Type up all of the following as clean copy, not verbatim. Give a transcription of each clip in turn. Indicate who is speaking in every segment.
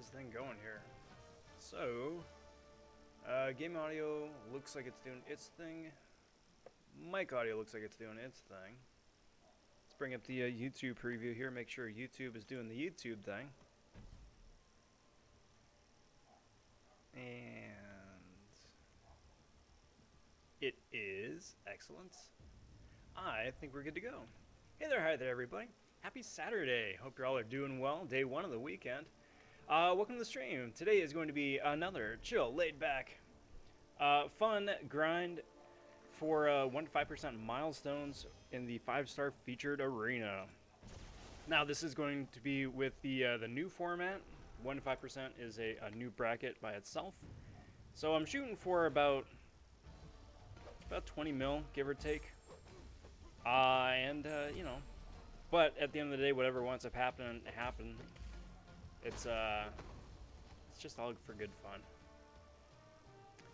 Speaker 1: this thing going here. So, game audio looks like it's doing its thing. Mic audio looks like it's doing its thing. Let's bring up the YouTube preview here, make sure YouTube is doing the YouTube thing. And it is. Excellent. I think we're good to go. Hey there, hi there, everybody. Happy Saturday. Hope you all are doing well. Day one of the weekend. Welcome to the stream. Today is going to be another chill, laid back, fun grind for 1 to 5% milestones in the 5-star featured arena. Now, this is going to be with the new format. 1 to 5% is a new bracket by itself. So I'm shooting for about 20 mil, give or take. You know, but at the end of the day, whatever winds up happening, happen. It's just all for good fun.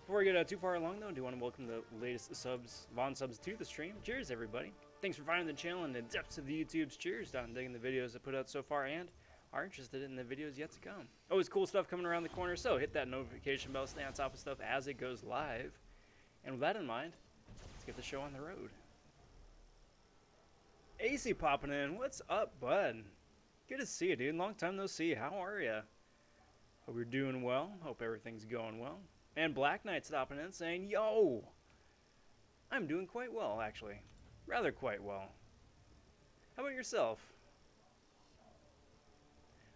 Speaker 1: Before we get too far along, though, I do want to welcome the latest subs to the stream. Cheers, everybody! Thanks for finding the channel and the depths of the YouTube's. Cheers, down digging the videos I put out so far and are interested in the videos yet to come. Always cool stuff coming around the corner, so hit that notification bell, stay on top of stuff as it goes live. And with that in mind, let's get the show on the road. AC popping in, what's up, bud? Good to see you, dude. Long time no see. How are ya? Hope you're doing well. Hope everything's going well. And Black Knight stopping in saying, yo! I'm doing quite well, actually. Rather quite well. How about yourself?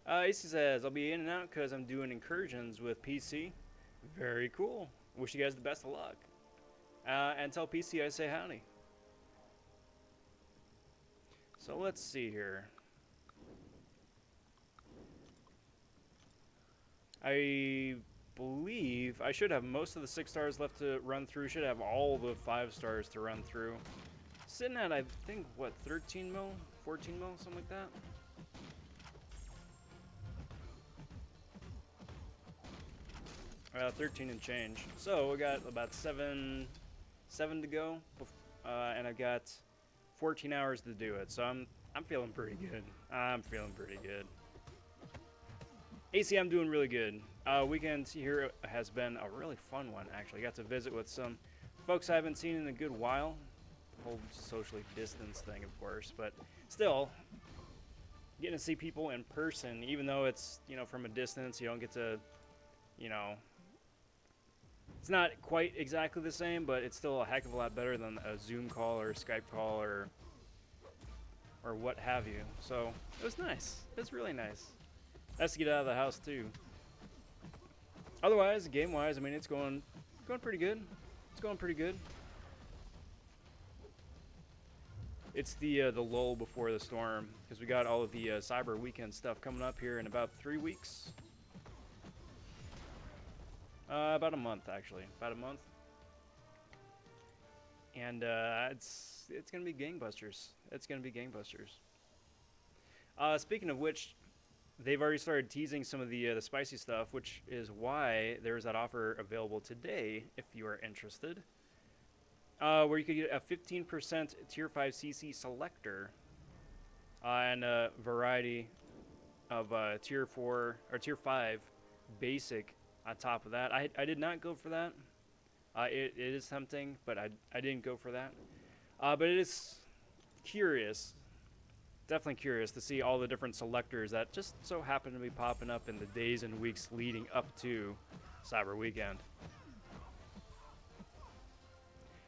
Speaker 1: AC says, I'll be in and out because I'm doing incursions with PC. Very cool. Wish you guys the best of luck. And tell PC I say howdy. So let's see here. I believe I should have most of the 6 stars left to run through. Should have all the 5 stars to run through. Sitting at, I think, what, 13 mil? 14 mil? Something like that? 13 and change. So we got about 7 to go, and I've got 14 hours to do it. So I'm feeling pretty good. I'm feeling pretty good. AC, I'm doing really good. Weekend here has been a really fun one, actually. Got to visit with some folks I haven't seen in a good while. The whole socially distanced thing, of course, but still, getting to see people in person, even though it's, you know, from a distance, you don't get to, you know, it's not quite exactly the same, but it's still a heck of a lot better than a Zoom call or a Skype call or what have you. So it was nice. It was really nice. Nice to get out of the house too. Otherwise, game-wise, I mean, it's going pretty good. It's going pretty good. It's the lull before the storm because we got all of the Cyber Weekend stuff coming up here in about 3 weeks. About a month, actually. About a month. And it's gonna be gangbusters. It's gonna be gangbusters. Speaking of which, they've already started teasing some of the spicy stuff, which is why there's that offer available today, if you are interested, where you could get a 15% Tier 5 CC selector and a variety of Tier 4 or Tier 5 basic on top of that. I did not go for that. It is tempting, but I didn't go for that. But it is curious. Definitely curious to see all the different selectors that just so happen to be popping up in the days and weeks leading up to Cyber Weekend.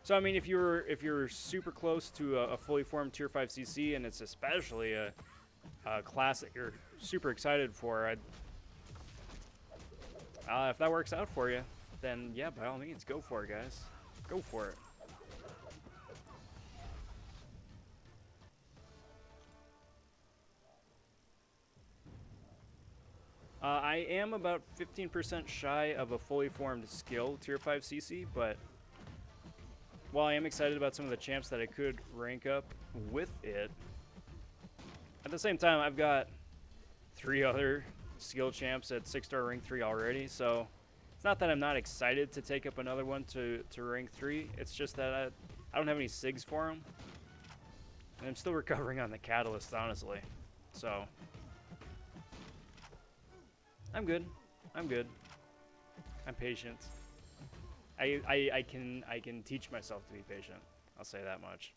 Speaker 1: So I mean, if you're super close to a fully formed Tier 5 CC, and it's especially a class that you're super excited for, if that works out for you, then yeah, by all means, go for it, guys. Go for it. I am about 15% shy of a fully formed skill Tier 5 CC, but while I am excited about some of the champs that I could rank up with it, at the same time, I've got 3 other skill champs at 6-star rank 3 already, so it's not that I'm not excited to take up another one to rank 3, it's just that I don't have any SIGs for them, and I'm still recovering on the catalyst, honestly, so I'm good. I'm good. I'm patient. I can teach myself to be patient. I'll say that much.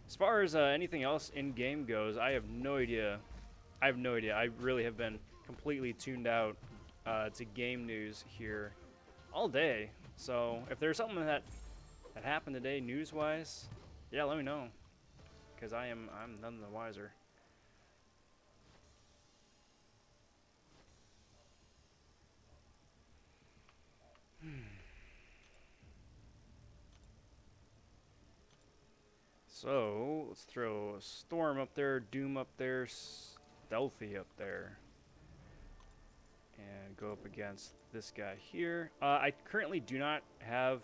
Speaker 1: As far as anything else in game goes, I have no idea. I have no idea. I really have been completely tuned out to game news here all day. So if there's something that happened today news-wise, yeah, let me know, because I'm none the wiser. So let's throw Storm up there, Doom up there, Stealthy up there, and go up against this guy here. I currently do not have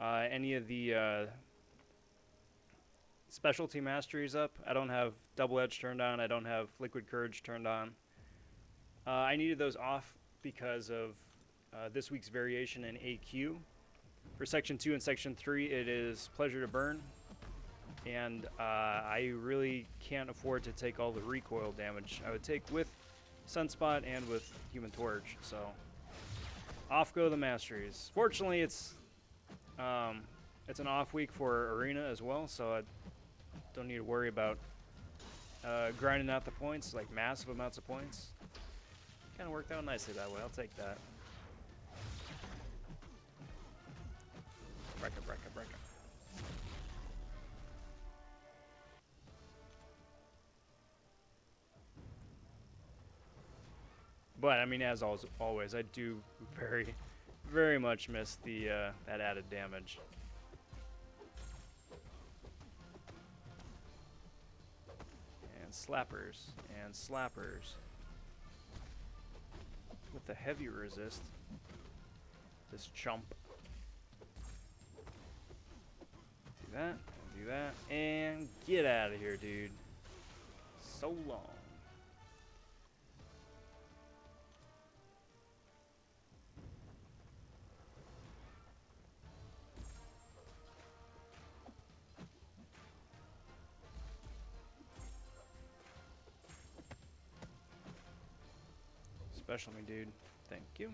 Speaker 1: any of the specialty masteries up. I don't have Double Edge turned on. I don't have Liquid Courage turned on. I needed those off because of this week's variation in AQ. For Section 2 and Section 3, it is Pleasure to Burn. And I really can't afford to take all the recoil damage I would take with Sunspot and with Human Torch. So off go the masteries. Fortunately, it's an off week for Arena as well, so I don't need to worry about grinding out the points, like massive amounts of points. Kind of worked out nicely that way. I'll take that. Brecka, brecka, brecka. But I mean, as always, I do very, very much miss the that added damage. And slappers and slappers with the heavy resist. This chump. Do that, and do that, and get out of here, dude. So long. Special me, dude. Thank you.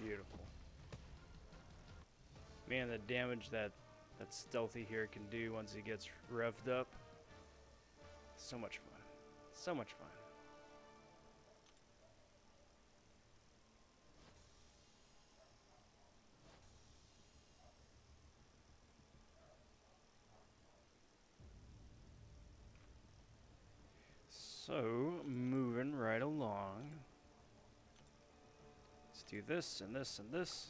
Speaker 1: Beautiful. Man, the damage that Stealthy here can do once he gets revved up. So much fun. So much fun. So, moving right along. Let's do this and this and this.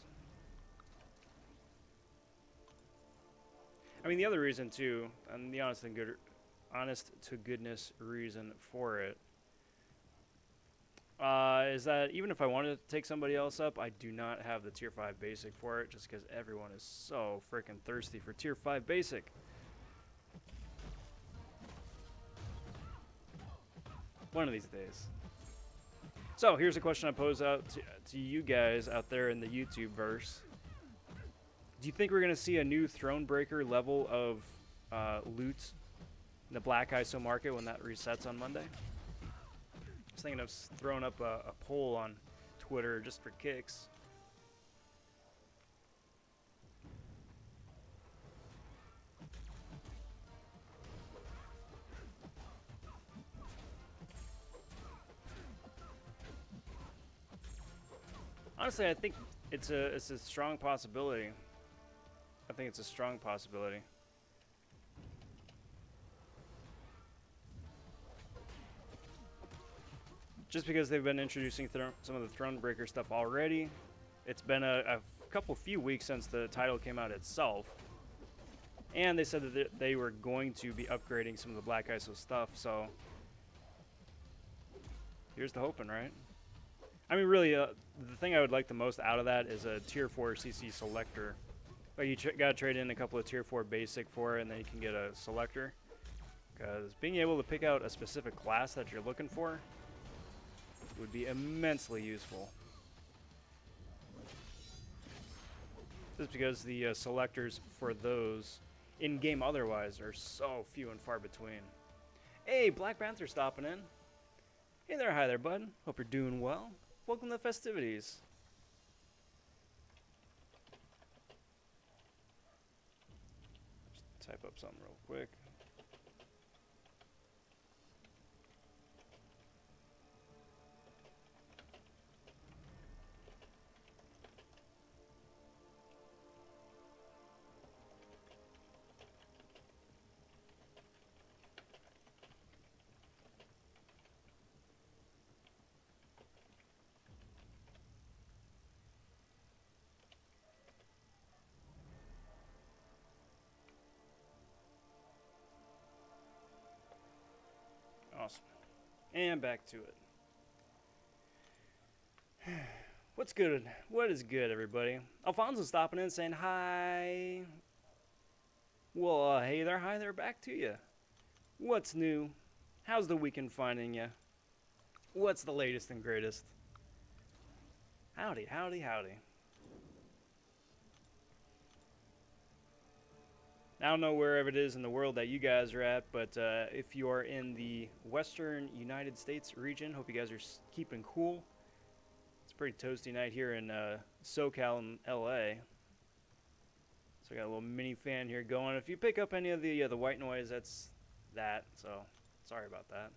Speaker 1: I mean, the other reason too, and the honest to goodness reason for it, is that even if I wanted to take somebody else up, I do not have the tier 5 basic for it, just because everyone is so freaking thirsty for tier 5 basic. One of these days. So here's a question I pose out to you guys out there in the YouTube verse. Do you think we're going to see a new Thronebreaker level of loot in the Black ISO market when that resets on Monday? I was thinking of throwing up a poll on Twitter just for kicks. Honestly, I think it's a strong possibility. I think it's a strong possibility. Just because they've been introducing some of the Thronebreaker stuff already. It's been a few weeks since the title came out itself. And they said that they were going to be upgrading some of the Black ISO stuff, so here's the hoping, right? I mean, really, the thing I would like the most out of that is a tier 4 CC selector. But you gotta trade in a couple of tier 4 basic for it, and then you can get a selector. Because being able to pick out a specific class that you're looking for would be immensely useful. Just because the selectors for those in game otherwise are so few and far between. Hey, Black Panther stopping in. Hey there, hi there, bud. Hope you're doing well. Welcome to the festivities. Just type up something real quick. Awesome. And back to it. What's good? What is good, everybody? Alfonso's stopping in saying hi. Well, hey there, hi there, back to you. What's new? How's the weekend finding you? What's the latest and greatest? Howdy, howdy, howdy. I don't know wherever it is in the world that you guys are at, but if you are in the western United States region, hope you guys are keeping cool. It's a pretty toasty night here in SoCal and LA. So I got a little mini fan here going. If you pick up any of the white noise, that's that. So sorry about that.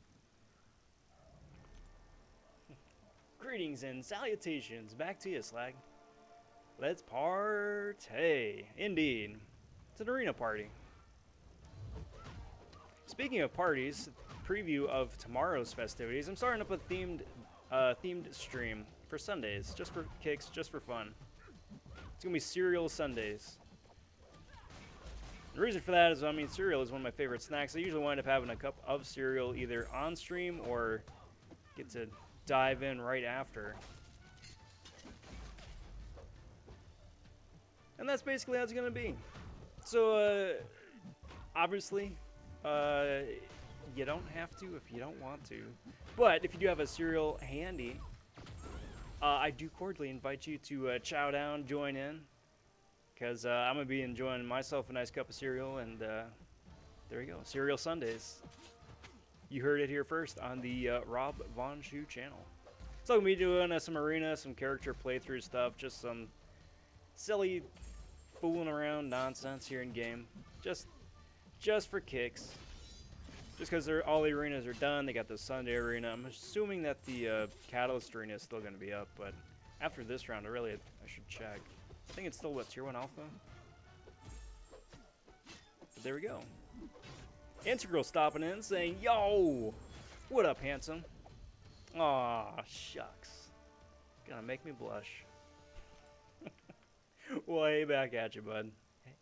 Speaker 1: Greetings and salutations. Back to you, Slag. Let's partay. Indeed. It's an arena party. Speaking of parties, preview of tomorrow's festivities. I'm starting up a themed stream for Sundays, just for kicks, just for fun. It's gonna be cereal Sundays. The reason for that is, I mean, cereal is one of my favorite snacks. I usually wind up having a cup of cereal either on stream or get to dive in right after. And that's basically how it's gonna be. So, obviously, you don't have to if you don't want to. But if you do have a cereal handy, I do cordially invite you to chow down, join in, because I'm going to be enjoying myself a nice cup of cereal, and there you go, Cereal Sundays. You heard it here first on the Rob vonShoe channel. So I'm going to be doing some arena, some character playthrough stuff, just some silly fooling around nonsense here in game, just for kicks. Just because all the arenas are done, they got the Sunday arena. I'm assuming that the Catalyst arena is still going to be up, but after this round, I should check. I think it's still what, Tier 1 Alpha? But there we go. Integral stopping in saying, "Yo, what up, handsome?" Aw, shucks, gonna make me blush. Well, hey, back at you, bud.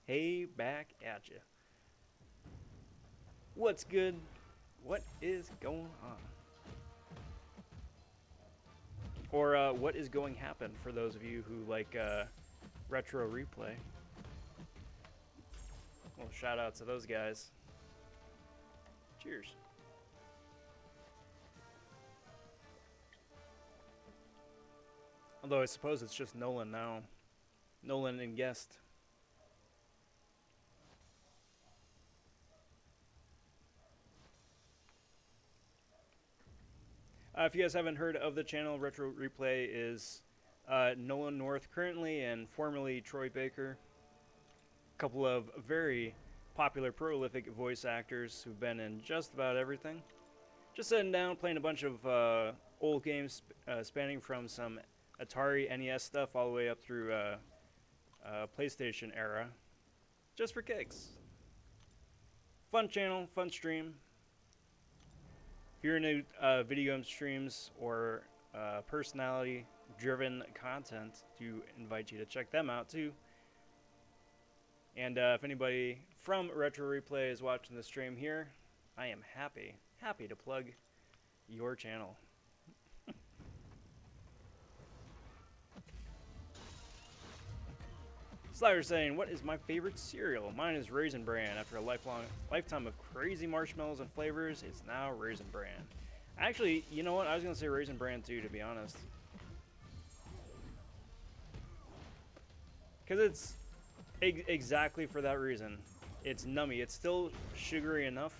Speaker 1: Hey, back at you. What's good? What is going on? Or what is going to happen for those of you who like retro replay? Well, shout out to those guys. Cheers. Although I suppose it's just Nolan now. Nolan and guest. If you guys haven't heard of the channel, Retro Replay is Nolan North currently and formerly Troy Baker. A couple of very popular, prolific voice actors who've been in just about everything. Just sitting down, playing a bunch of old games spanning from some Atari NES stuff all the way up through PlayStation era. Just for kicks. Fun channel, fun stream. If you're into video game streams or personality-driven content, do invite you to check them out too. And if anybody from Retro Replay is watching the stream here, I am happy to plug your channel. Slider saying, "What is my favorite cereal? Mine is Raisin Bran. After a lifetime of crazy marshmallows and flavors, it's now Raisin Bran." Actually, you know what? I was going to say Raisin Bran too, to be honest. Because it's exactly for that reason. it's nummy. It's still sugary enough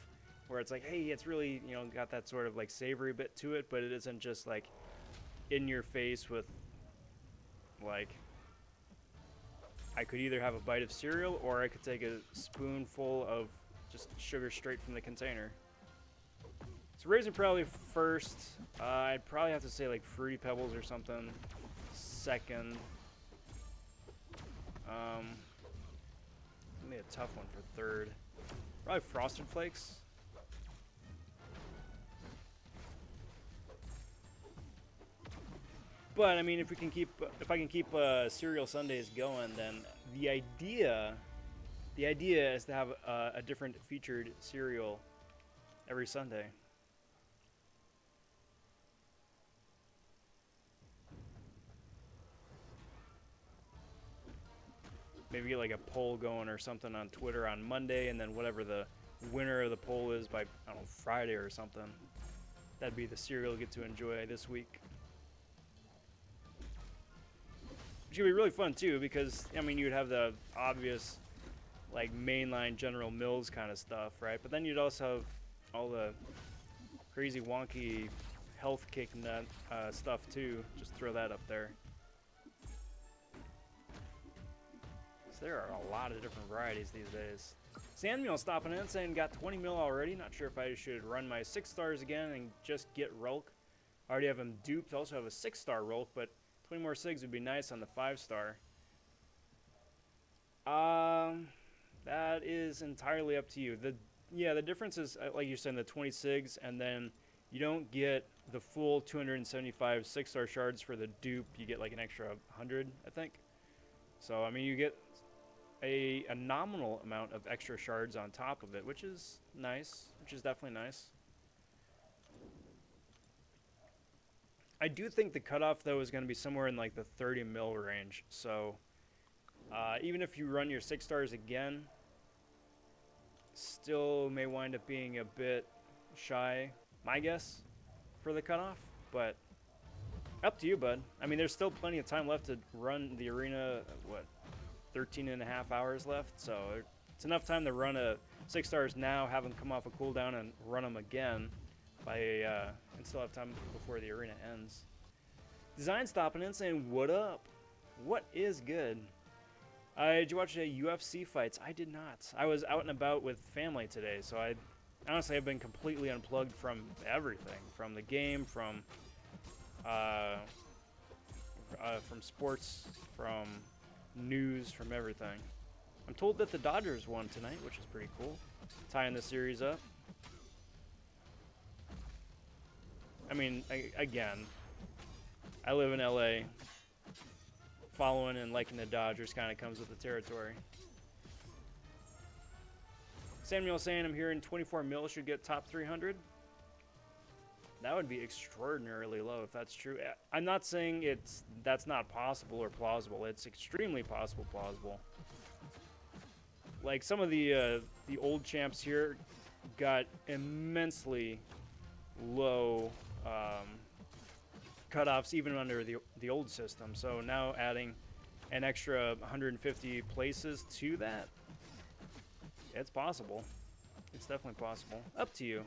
Speaker 1: where it's like, hey, it's really, you know, got that sort of like savory bit to it, but it isn't just like in your face with like, I could either have a bite of cereal or I could take a spoonful of just sugar straight from the container. So raisin probably first. I'd probably have to say like Fruity Pebbles or something second. Maybe a tough one for third. Probably Frosted Flakes. But I mean, if I can keep cereal Sundays going, then the idea, the idea is to have a different featured cereal every Sunday. Maybe get like a poll going or something on Twitter on Monday, and then whatever the winner of the poll is by, I don't know, Friday or something. That'd be the cereal you get to enjoy this week. Which would be really fun too, because I mean, you'd have the obvious like mainline General Mills kind of stuff, right? But then you'd also have all the crazy wonky health kick nut stuff too. Just throw that up there. So there are a lot of different varieties these days. Sandmeal stopping in saying got 20 mil already. Not sure if I should run my 6 stars again and just get Rolk. I already have him duped. Also have a 6-star Rolk, but 20 more SIGs would be nice on the 5-star. That is entirely up to you. The difference is, like you're saying, the 20 SIGs, and then you don't get the full 275 6-star shards for the dupe. You get like an extra 100, I think. So I mean, you get a nominal amount of extra shards on top of it, which is nice. Which is definitely nice. I do think the cutoff though is going to be somewhere in like the 30 mil range. So even if you run your 6 stars again, still may wind up being a bit shy, my guess, for the cutoff. But up to you, bud. I mean, there's still plenty of time left to run the arena. What, 13 and a half hours left? So it's enough time to run a 6 stars now, have them come off a cooldown, and run them again by and still have time before the arena ends. Design stopping in saying, what up? What is good? Did you watch UFC fights? I did not. I was out and about with family today, so I honestly have been completely unplugged from everything, from the game, from sports, from news, from everything. I'm told that the Dodgers won tonight, which is pretty cool, tying the series up. I mean, again, I live in LA. Following and liking the Dodgers kind of comes with the territory. Samuel saying I'm hearing 24 mil should get top 300. That would be extraordinarily low if that's true. I'm not saying that's not possible or plausible. It's extremely plausible. Like some of the old champs here got immensely low cutoffs even under the old system. So now adding an extra 150 places to that, it's possible. It's definitely possible. Up to you.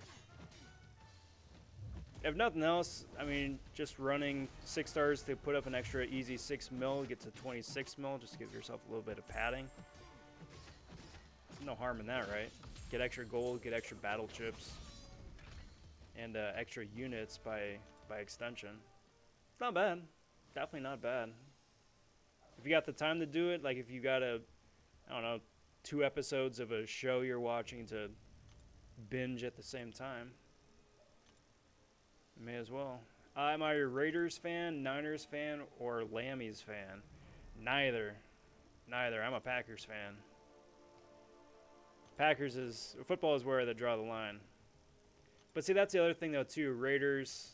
Speaker 1: If nothing else, I mean, just running 6 stars to put up an extra easy 6 mil, get to 26 mil, just to give yourself a little bit of padding. There's no harm in that, right? Get extra gold, get extra battle chips, and extra units by extension. It's not bad. Definitely not bad. If you got the time to do it, like if you got I don't know, 2 episodes of a show you're watching to binge at the same time, you may as well. Am I a Raiders fan, Niners fan, or Lammies fan? Neither. I'm a Packers fan. Football is where they draw the line. But see, that's the other thing though too. Raiders,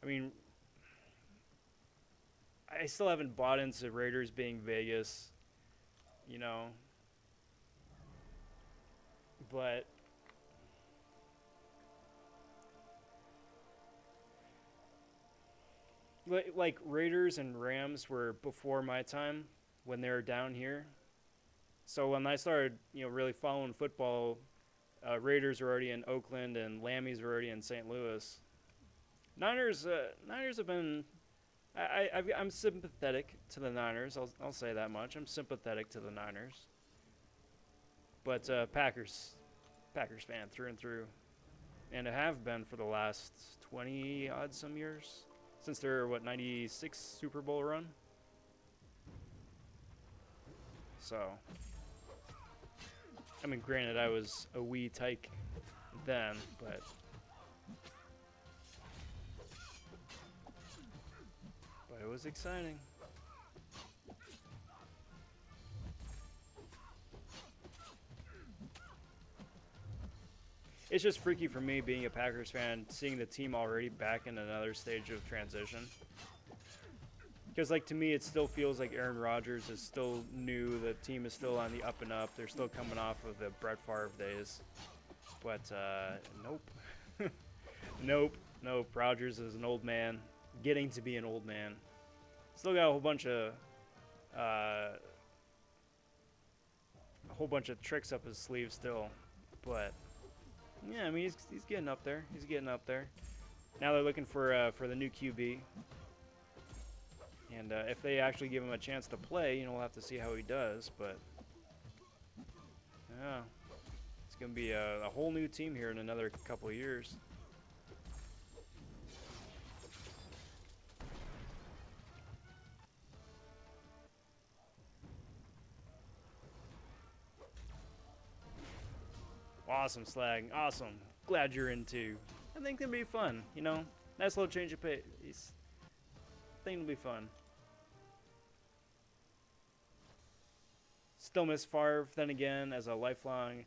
Speaker 1: I mean, I still haven't bought into Raiders being Vegas, you know. But like Raiders and Rams were before my time when they were down here. So when I started, really following football, Raiders were already in Oakland and Lammies were already in St. Louis. Niners have been. I'm sympathetic to the Niners. I'll say that much. I'm sympathetic to the Niners. But Packers fan through and through, and I have been for the last 20 odd some years since their 96 Super Bowl run. So, I mean, granted, I was a wee tyke then, but it was exciting. It's just freaky for me being a Packers fan, seeing the team already back in another stage of transition. Because, like, to me, it still feels like Aaron Rodgers is still new. The team is still on the up and up. They're still coming off of the Brett Favre days. But, nope. Nope. Rodgers is an old man, getting to be an old man. Still got a whole bunch of tricks up his sleeve still. But, yeah, I mean, he's getting up there. He's getting up there. Now they're looking for the new QB. And if they actually give him a chance to play, we'll have to see how he does. But, yeah, it's going to be a whole new team here in another couple of years. Awesome, Slag. Awesome. Glad you're in too. I think it'll be fun, Nice little change of pace. I think it'll be fun. Still miss Favre, then again, as a lifelong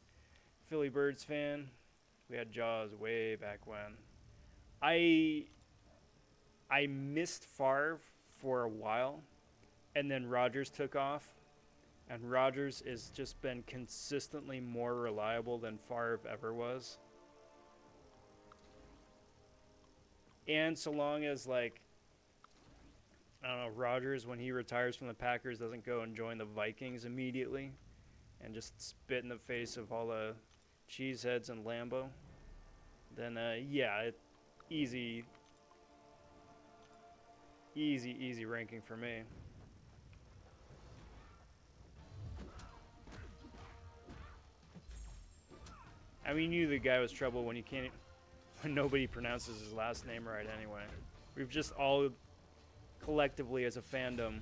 Speaker 1: Philly Birds fan. We had Jaws way back when. I missed Favre for a while, and then Rodgers took off. And Rodgers has just been consistently more reliable than Favre ever was. And so long as, like, I don't know, Rodgers, when he retires from the Packers, doesn't go and join the Vikings immediately and just spit in the face of all the cheeseheads in Lambeau, then, yeah, easy ranking for me. I mean, you knew the guy was trouble when nobody pronounces his last name right anyway. We've just all collectively as a fandom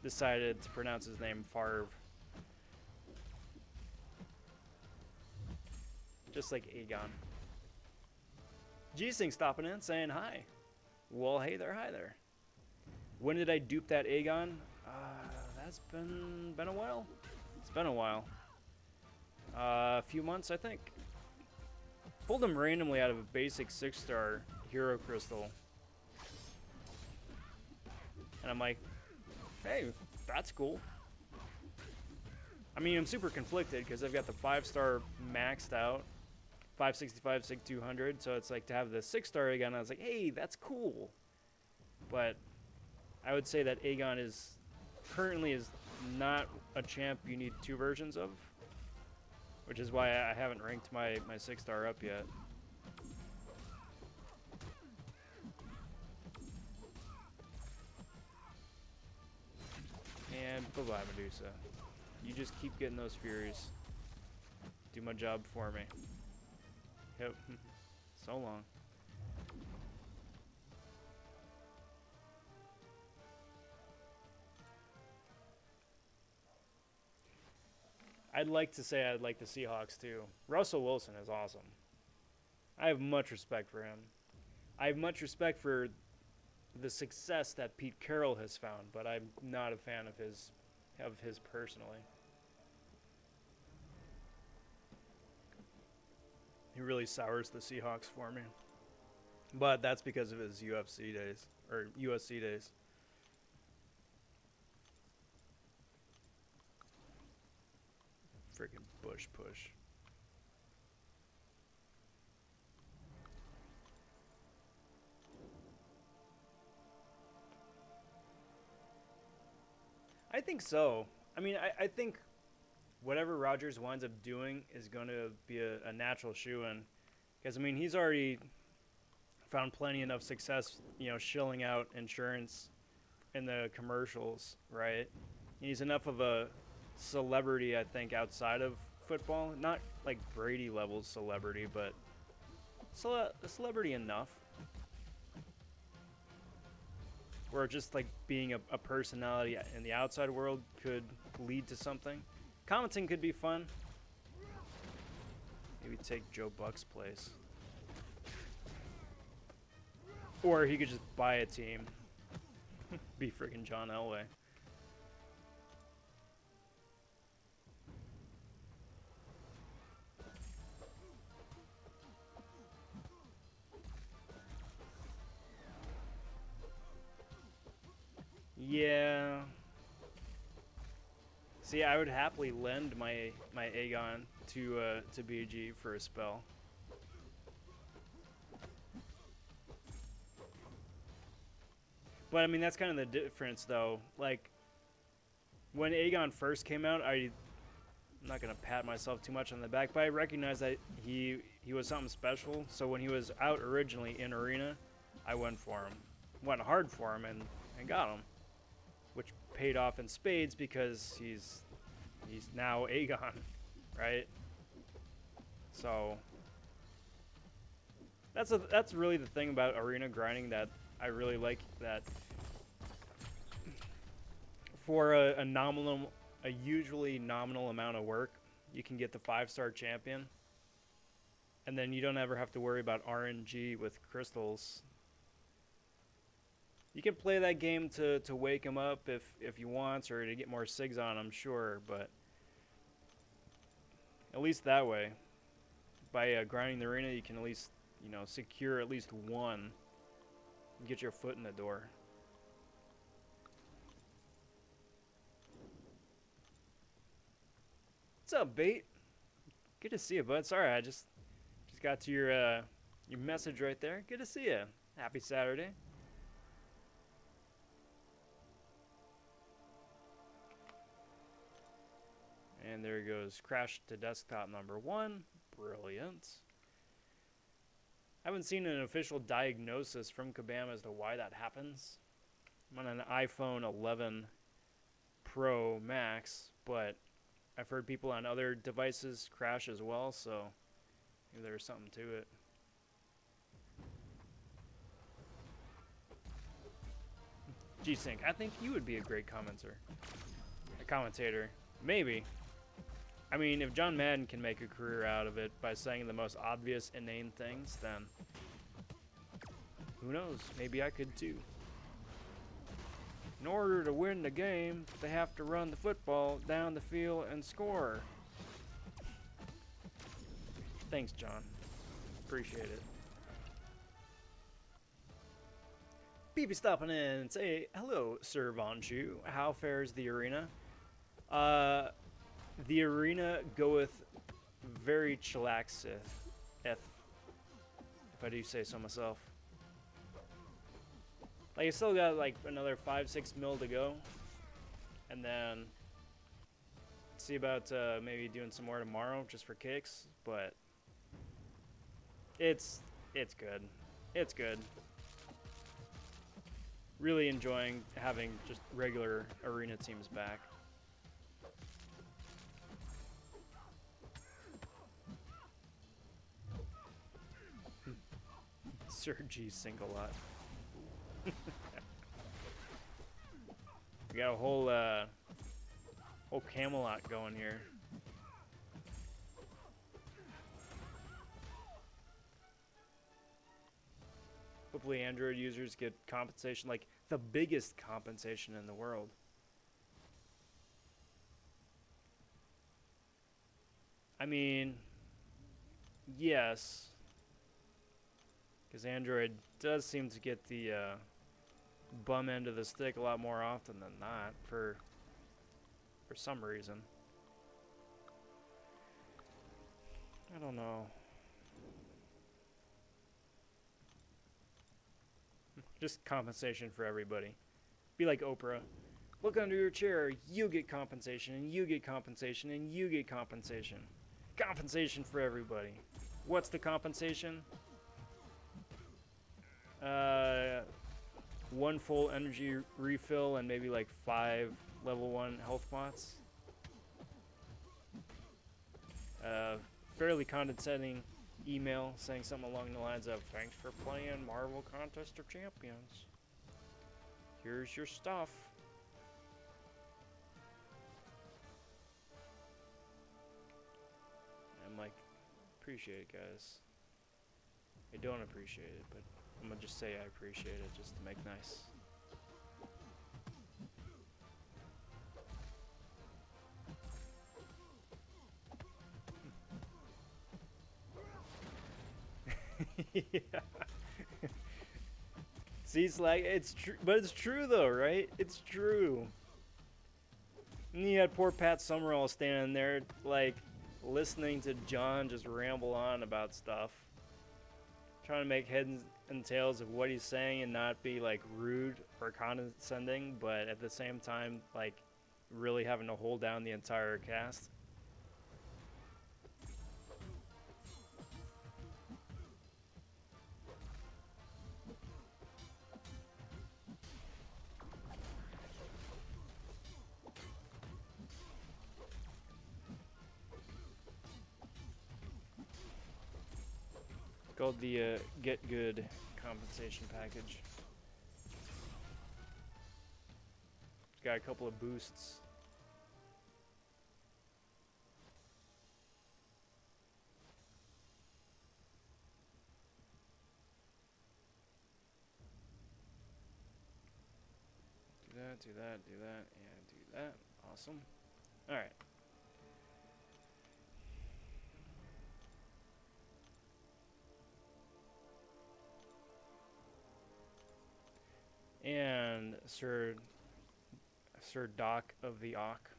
Speaker 1: decided to pronounce his name Favre. Just like Aegon. G-Sing stopping in, saying hi. Well, hey there, hi there. When did I dupe that Aegon? That's been a while. It's been a while. A few months, I think. Pulled him randomly out of a basic 6-star hero crystal. And I'm like, hey, that's cool. I mean, I'm super conflicted because I've got the 5-star maxed out, 565, SIG 200. So it's like to have the 6-star Aegon, I was like, hey, that's cool. But I would say that Aegon currently is not a champ you need 2 versions of, which is why I haven't ranked my 6-star up yet. And bye-bye, Medusa. You just keep getting those Furies. Do my job for me. Yep. So long. I'd like to say I'd like the Seahawks too. Russell Wilson is awesome. I have much respect for him. I have much respect for the success that Pete Carroll has found, but I'm not a fan of his personally. He really sours the Seahawks for me. But that's because of his UFC days or USC days. Freaking Bush push. I think so. I mean, I think whatever Rogers winds up doing is going to be a natural shoe-in. Because, I mean, he's already found plenty enough success, shilling out insurance in the commercials, right? He's enough of a celebrity, I think, outside of football. Not like Brady level celebrity, but a celebrity enough. Where just like being a personality in the outside world could lead to something. Commenting could be fun. Maybe take Joe Buck's place. Or he could just buy a team. Be freaking John Elway. Yeah. See, I would happily lend my Aegon to BG for a spell. But I mean, that's kind of the difference, though. Like, when Aegon first came out, I'm not gonna pat myself too much on the back, but I recognized that he was something special. So when he was out originally in Arena, I went for him, went hard for him, and got him, which paid off in spades because he's now Aegon, right? So that's really the thing about Arena grinding that I really like, that for a usually nominal amount of work, you can get the 5-star champion, and then you don't ever have to worry about RNG with crystals. You can play that game to wake him up if you want, or to get more SIGs on him, sure, but at least that way, by grinding the arena, you can at least, secure at least one and get your foot in the door. What's up, Bait? Good to see you, bud. Sorry, I just got to your message right there. Good to see you. Happy Saturday. And there goes crash to desktop number 1. Brilliant. I haven't seen an official diagnosis from Kabam as to why that happens. I'm on an iPhone 11 Pro Max, but I've heard people on other devices crash as well, so maybe there's something to it. G-Sync, I think you would be a great commentator. Maybe. I mean, if John Madden can make a career out of it by saying the most obvious, inane things, then who knows? Maybe I could too. In order to win the game, they have to run the football down the field and score. Thanks, John. Appreciate it. BB stopping in and say, hello, Sir vonShoe. How fares the arena? The arena goeth very chillaxeth, if I do say so myself. Like, I still got like another 5-6 mil to go, and then see about maybe doing some more tomorrow just for kicks. But it's good. It's good. Really enjoying having just regular arena teams back. Sir G-Sync a lot. We got a whole Camelot going here. Hopefully Android users get compensation, like the biggest compensation in the world. I mean, yes, because Android does seem to get the bum end of the stick a lot more often than not, for some reason. I don't know. Just compensation for everybody. Be like Oprah. Look under your chair. You get compensation, and you get compensation, and you get compensation. Compensation for everybody. What's the compensation? One full energy refill and maybe like 5 level 1 health pots. Fairly condescending email saying something along the lines of, "Thanks for playing Marvel Contest of Champions. Here's your stuff." I'm like, appreciate it, guys. I don't appreciate it, but I'm gonna just say I appreciate it just to make nice. Yeah. See, it's like, it's true, but it's true though, right? It's true. And you had poor Pat Summerall standing there, like, listening to John just ramble on about stuff, trying to make heads and tails of what he's saying and not be like rude or condescending, but at the same time, like, really having to hold down the entire cast. It's called the Get Good compensation package. It's got a couple of boosts. Do that, do that, do that, and do that. Awesome. Alright. And Sir Doc of the Ock.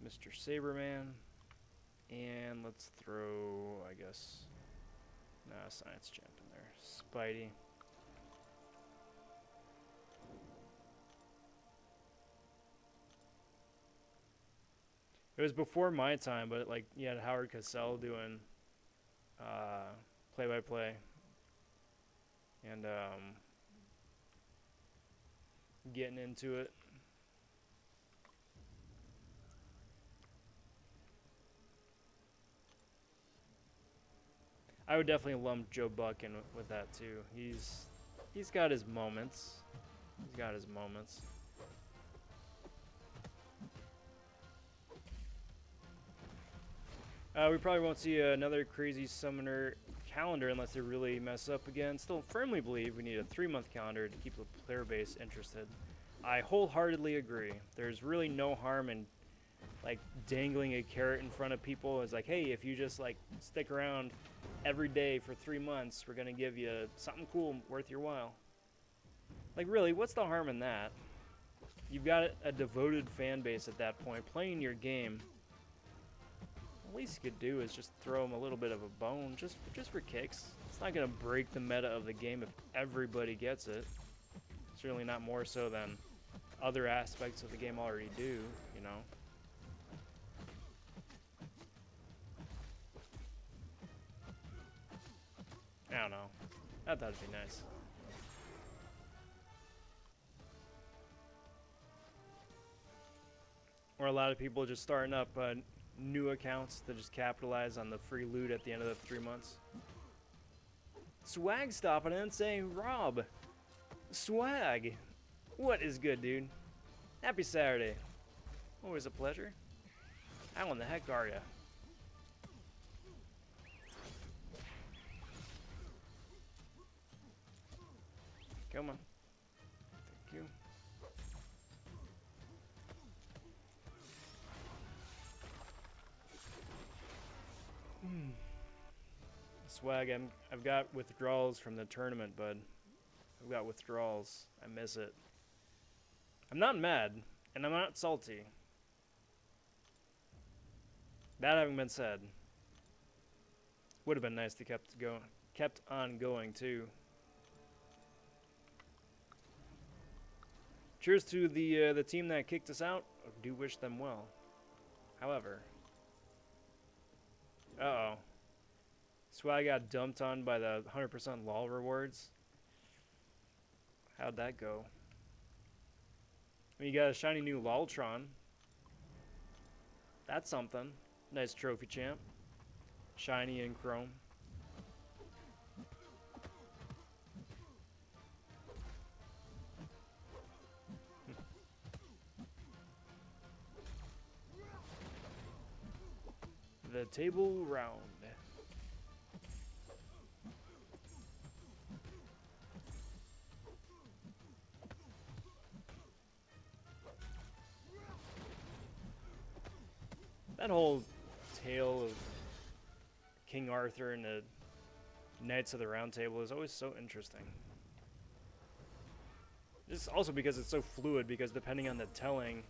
Speaker 1: Mr. Saberman. And let's throw, I guess, Science Champ in there. Spidey. It was before my time, but like you had Howard Cosell doing play-by-play, and getting into it. I would definitely lump Joe Buck in with that too. He's got his moments. He's got his moments. We probably won't see another crazy summoner calendar unless they really mess up again. Still firmly believe we need a 3-month calendar to keep the player base interested. I wholeheartedly agree. There's really no harm in like dangling a carrot in front of people. It's like, hey, if you just like stick around every day for 3 months, we're gonna give you something cool worth your while. Like really, what's the harm in that? You've got a devoted fan base at that point playing your game. The least you could do is just throw them a little bit of a bone, just for kicks. It's not gonna break the meta of the game if everybody gets it. Certainly not more so than other aspects of the game already do, you know. I don't know. I thought it'd be nice. Or a lot of people just starting up new accounts to just capitalize on the free loot at the end of the 3 months. Swag stopping in saying, Rob, swag. What is good, dude? Happy Saturday. Always a pleasure. How in the heck are ya? Come on. Thank you. Swag, I've got withdrawals from the tournament, bud. I've got withdrawals. I miss it. I'm not mad, and I'm not salty. That having been said, would have been nice to kept on going too. Cheers to the team that kicked us out. I do wish them well. However, uh-oh. Swag got dumped on by the 100% lol rewards. How'd that go? I mean, you got a shiny new Loltron. That's something. Nice trophy champ. Shiny and chrome. The table round. That whole tale of King Arthur and the Knights of the Round Table is always so interesting. Just also because it's so fluid, because depending on the telling,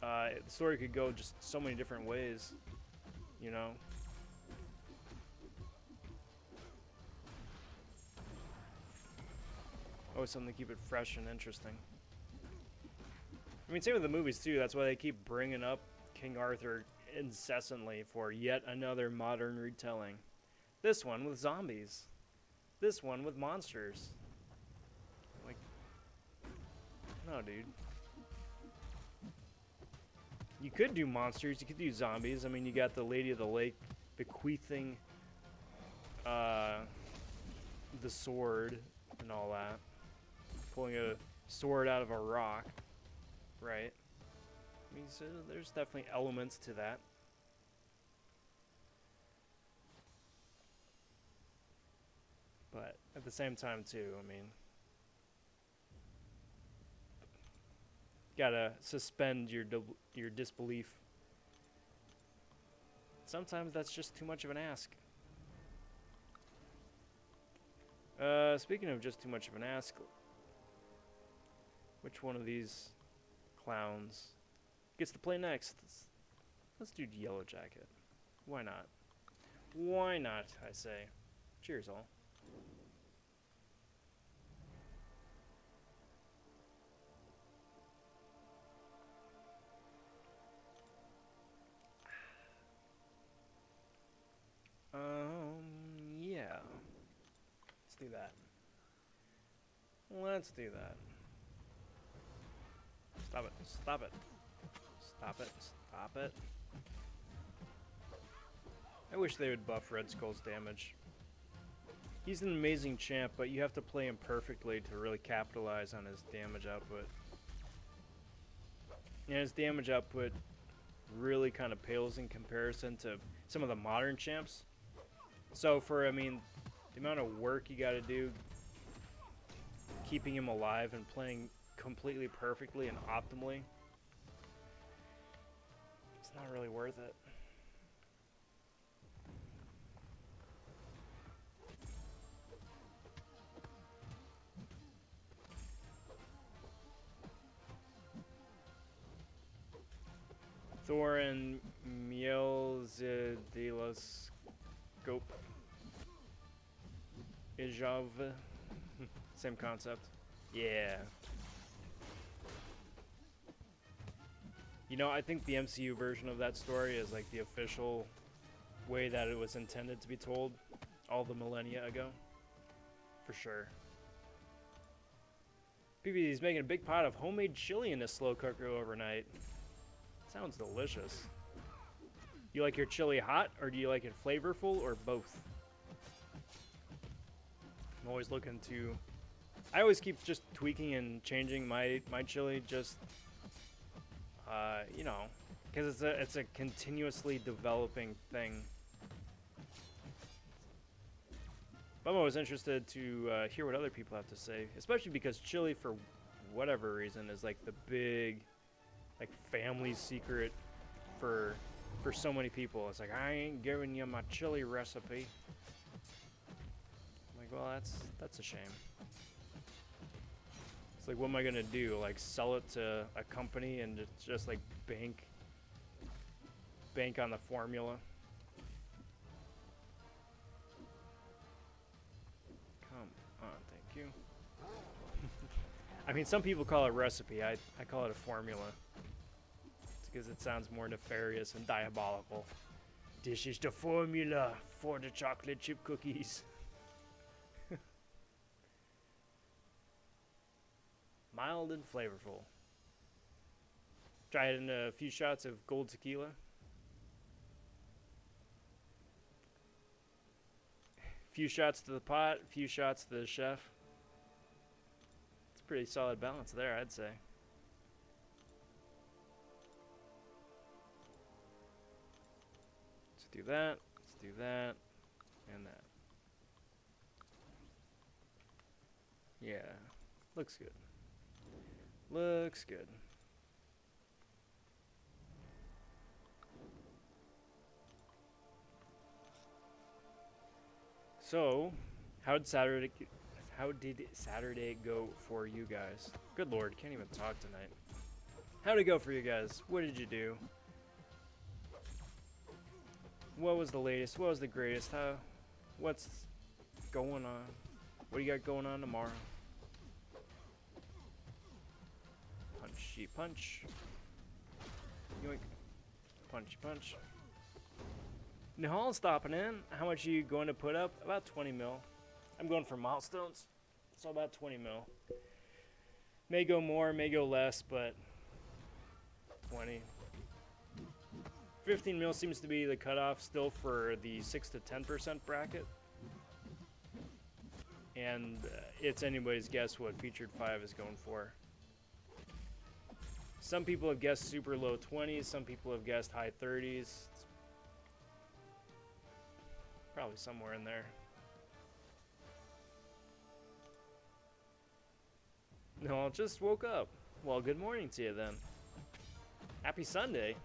Speaker 1: the story could go just so many different ways, you know? Always something to keep it fresh and interesting. I mean, same with the movies too. That's why they keep bringing up King Arthur incessantly for yet another modern retelling. This one with zombies. This one with monsters. Like, no, dude. You could do monsters, you could do zombies. I mean, you got the Lady of the Lake bequeathing the sword and all that. Pulling a sword out of a rock, right? I mean, so there's definitely elements to that. But at the same time, too, I mean, gotta suspend your disbelief. Sometimes that's just too much of an ask. Speaking of just too much of an ask, which one of these clowns gets to play next? Let's do Yellow Jacket. Why not? Why not, I say. Cheers, all. Yeah. Let's do that. Let's do that. Stop it. Stop it. Stop it. Stop it. I wish they would buff Red Skull's damage. He's an amazing champ, but you have to play him perfectly to really capitalize on his damage output. And his damage output really kind of pales in comparison to some of the modern champs. So for, I mean, the amount of work you gotta do keeping him alive and playing completely perfectly and optimally, it's not really worth it. Thorin Mielzedilas Scope Ijav. Same concept. Yeah. You know, I think the MCU version of that story is like the official way that it was intended to be told all the millennia ago. For sure. PBD's making a big pot of homemade chili in this slow cooker overnight. Sounds delicious. You like your chili hot, or do you like it flavorful, or both? I'm always looking to... I always keep just tweaking and changing my chili, just... you know, because it's a continuously developing thing. But I'm always interested to hear what other people have to say, especially because chili, for whatever reason, is like the big, like, family secret for so many people. It's like, I ain't giving you my chili recipe. I'm like, well, that's a shame. It's like, what am I gonna do? Like, sell it to a company and just like bank on the formula? Come on, thank you. I mean, some people call it recipe. I call it a formula. It's because it sounds more nefarious and diabolical. This is the formula for the chocolate chip cookies. Mild and flavorful. Try it in a few shots of gold tequila. Few shots to the pot, few shots to the chef. It's a pretty solid balance there, I'd say. Let's do that, and that. Yeah, looks good. Looks good. So, how did Saturday go for you guys? Good lord, can't even talk tonight. How did it go for you guys? What did you do? What was the latest? What was the greatest? What's going on? What do you got going on tomorrow? Punchy punch. Yoink. Punchy punch. Nihal stopping in. How much are you going to put up? About 20 mil. I'm going for milestones. So about 20 mil. May go more, may go less, but 20. 15 mil seems to be the cutoff still for the 6 to 10% bracket. And it's anybody's guess what Featured 5 is going for. Some people have guessed super low 20s, some people have guessed high 30s. It's probably somewhere in there. No, I just woke up. Well, good morning to you then. Happy Sunday.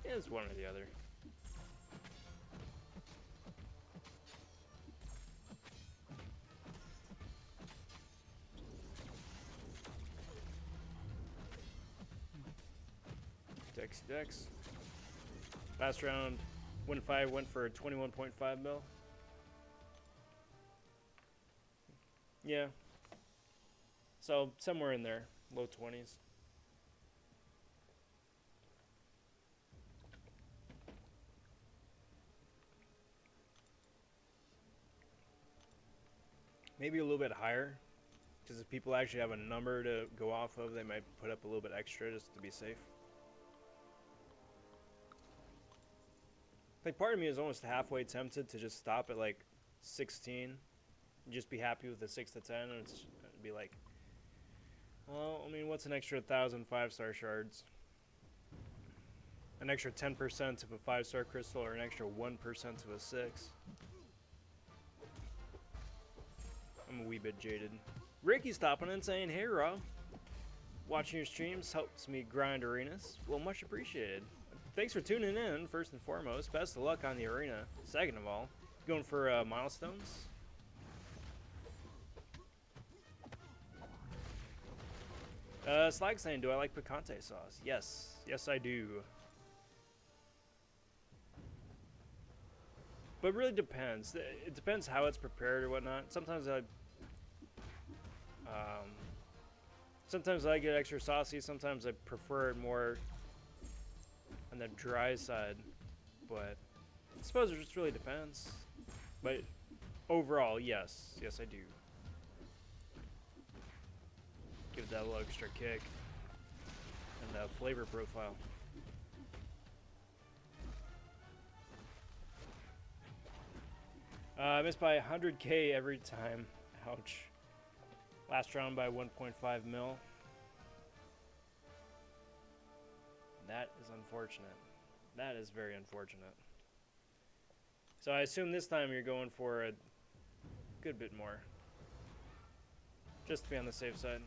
Speaker 1: Yeah, it's one or the other. Dex. Last round, win 5 went for 21.5 mil. Yeah. So somewhere in there, low 20s. Maybe a little bit higher, because if people actually have a number to go off of, they might put up a little bit extra just to be safe. Like, part of me is almost halfway tempted to just stop at like 16 and just be happy with the 6 to 10, and it'd be like, well, I mean, what's an extra 1,000 5-star shards? An extra 10% of a 5-star crystal, or an extra 1% of a 6? I'm a wee bit jaded. Ricky's stopping in saying, hey Rob, watching your streams helps me grind arenas. Well, much appreciated. Thanks for tuning in, first and foremost. Best of luck on the arena. Second of all, going for milestones. Slag saying, do I like picante sauce? Yes. Yes, I do. But it really depends. It depends how it's prepared or whatnot. Sometimes I get extra saucy. Sometimes I prefer it more on the dry side. But I suppose it just really depends. But overall, yes. Yes, I do. Give that a little extra kick. And flavor profile. I missed by 100k every time. Ouch. Last round by 1.5 mil. That is unfortunate. That is very unfortunate. So I assume this time you're going for a good bit more. Just to be on the safe side.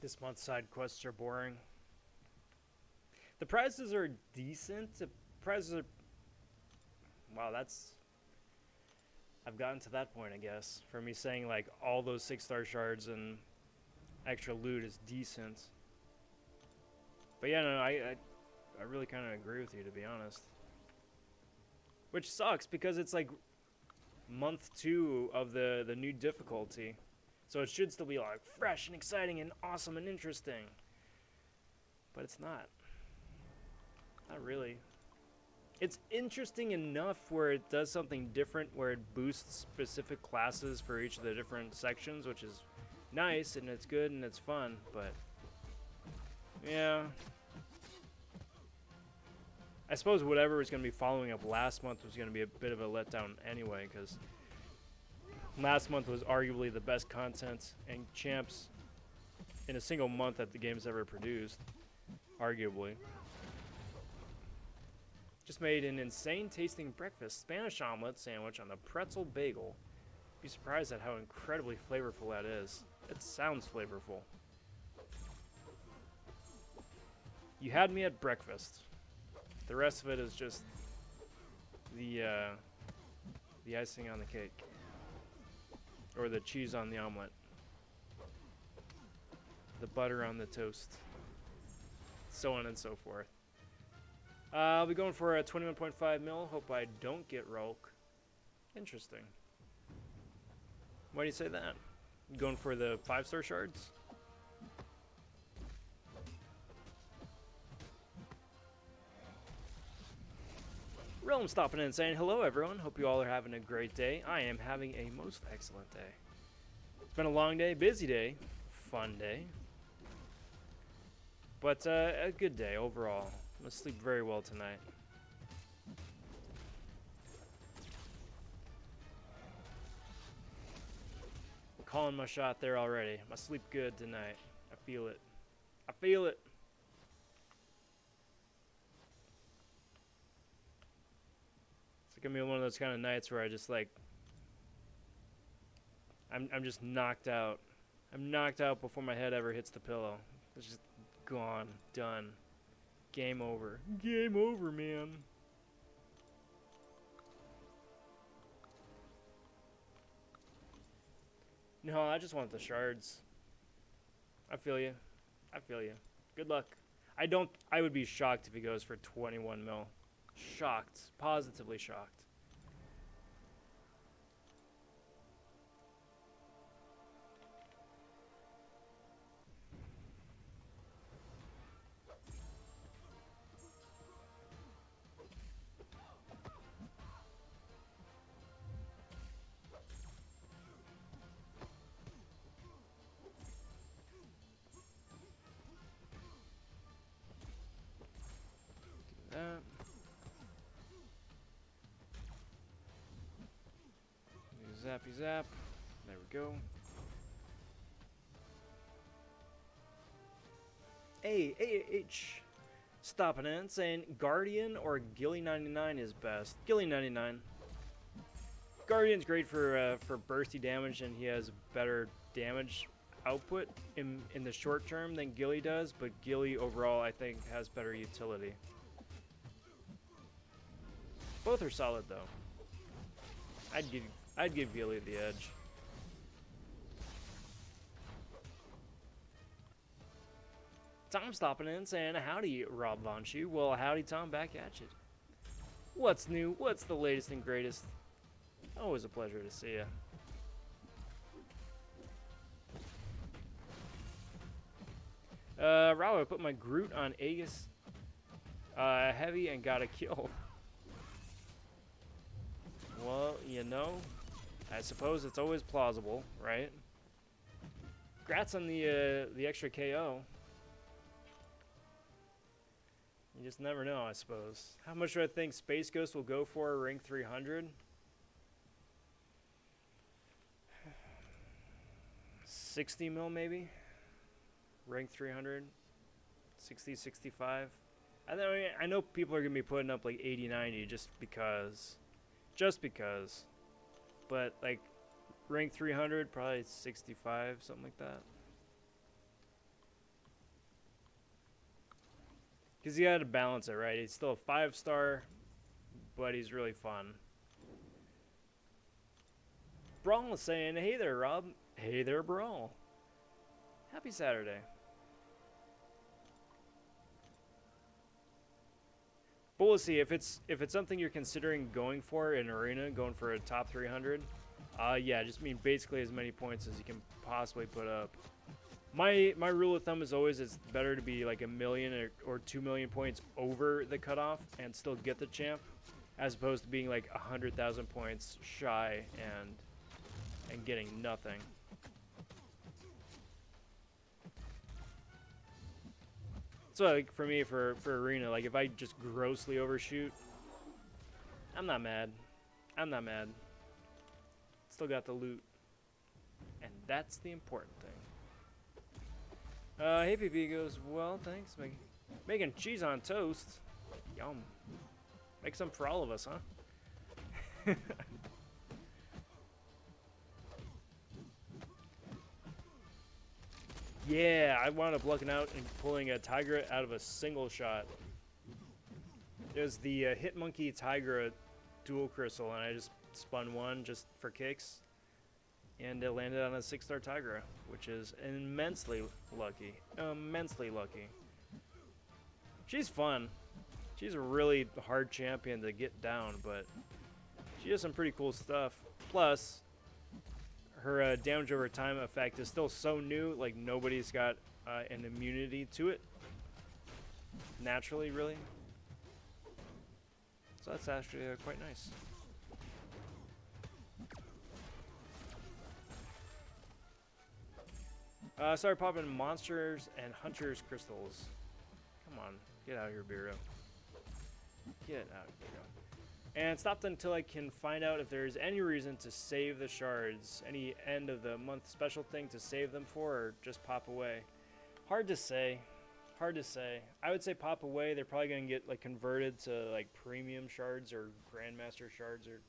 Speaker 1: This month's side quests are boring. The prizes are decent. The prizes are... Wow, that's... I've gotten to that point, I guess. For me saying, like, all those 6-star shards and extra loot is decent. But yeah, no, I really kind of agree with you, to be honest. Which sucks, because it's, like, month 2 of the new difficulty. So it should still be, like, fresh and exciting and awesome and interesting. But it's not. Not really. It's interesting enough where it does something different, where it boosts specific classes for each of the different sections, which is nice, and it's good, and it's fun, but... yeah. I suppose whatever was going to be following up last month was going to be a bit of a letdown anyway, because last month was arguably the best content and champs in a single month that the game's ever produced. Arguably. Just made an insane tasting breakfast Spanish omelet sandwich on a pretzel bagel. Be surprised at how incredibly flavorful that is. It sounds flavorful. You had me at breakfast. The rest of it is just the icing on the cake. Or the cheese on the omelet. The butter on the toast. So on and so forth. I'll be going for a 21.5 mil. Hope I don't get Rolk. Interesting. Why do you say that? You going for the 5-star shards? Realm stopping in and saying, hello everyone. Hope you all are having a great day. I am having a most excellent day. It's been a long day, busy day, fun day. But a good day overall. I'm going to sleep very well tonight. I'm calling my shot there already. I'm going to sleep good tonight. I feel it. I feel it. It's going to be one of those kind of nights where I just like... I'm just knocked out. I'm knocked out before my head ever hits the pillow. It's just gone. Done. Game over. Game over, man. No, I just want the shards. I feel you. I feel you. Good luck. I would be shocked if he goes for 21 mil. Shocked. Positively shocked. Zappy zap. There we go. AH stopping in saying Guardian or Gilly 99 is best. Gilly 99. Guardian's great for bursty damage, and he has better damage output in the short term than Gilly does, but Gilly overall I think has better utility. Both are solid though. I'd give Gilly the edge. Tom stopping in saying, howdy, Rob vonShoe. Well, howdy, Tom, back at you. What's new? What's the latest and greatest? Always a pleasure to see you. Rob, I put my Groot on Aegis heavy and got a kill. Well, you know, I suppose it's always plausible, right? Congrats on the extra KO. You just never know, I suppose. How much do I think Space Ghost will go for rank 300? 60 mil maybe? Rank 300? 60, 65? I know people are going to be putting up like 80, 90 just because. Just because. But like rank 300, probably 65, something like that. Because you got to balance it, right? He's still a 5-star, but he's really fun. Brawl was saying, hey there, Rob. Hey there, Brawl. Happy Saturday. But we'll see if it's something you're considering going for in arena, going for a top 300. Yeah, just mean basically as many points as you can possibly put up. My rule of thumb is always it's better to be like 1 million or 2 million points over the cutoff and still get the champ, as opposed to being like 100,000 points shy and getting nothing. So like for me, for arena, like if I just grossly overshoot, I'm not mad. I'm not mad. Still got the loot, and that's the important thing. Hey PP goes, well, thanks. Making cheese on toast. Yum. Make some for all of us, huh? Yeah, I wound up lucking out and pulling a Tigra out of a single shot. It was the Hitmonkey Tigra dual crystal, and I just spun one just for kicks. And it landed on a 6-star Tigra, which is immensely lucky. Immensely lucky. She's fun. She's a really hard champion to get down, but she does some pretty cool stuff. Plus, her damage over time effect is still so new, like nobody's got an immunity to it. Naturally, really. So that's actually quite nice. Started popping monsters and hunters crystals. Come on, get out of here, Biro. Get out of here. And stopped until I can find out if there's any reason to save the shards. Any end of the month special thing to save them for, or just pop away. Hard to say. Hard to say. I would say pop away. They're probably going to get like converted to like premium shards or grandmaster shards or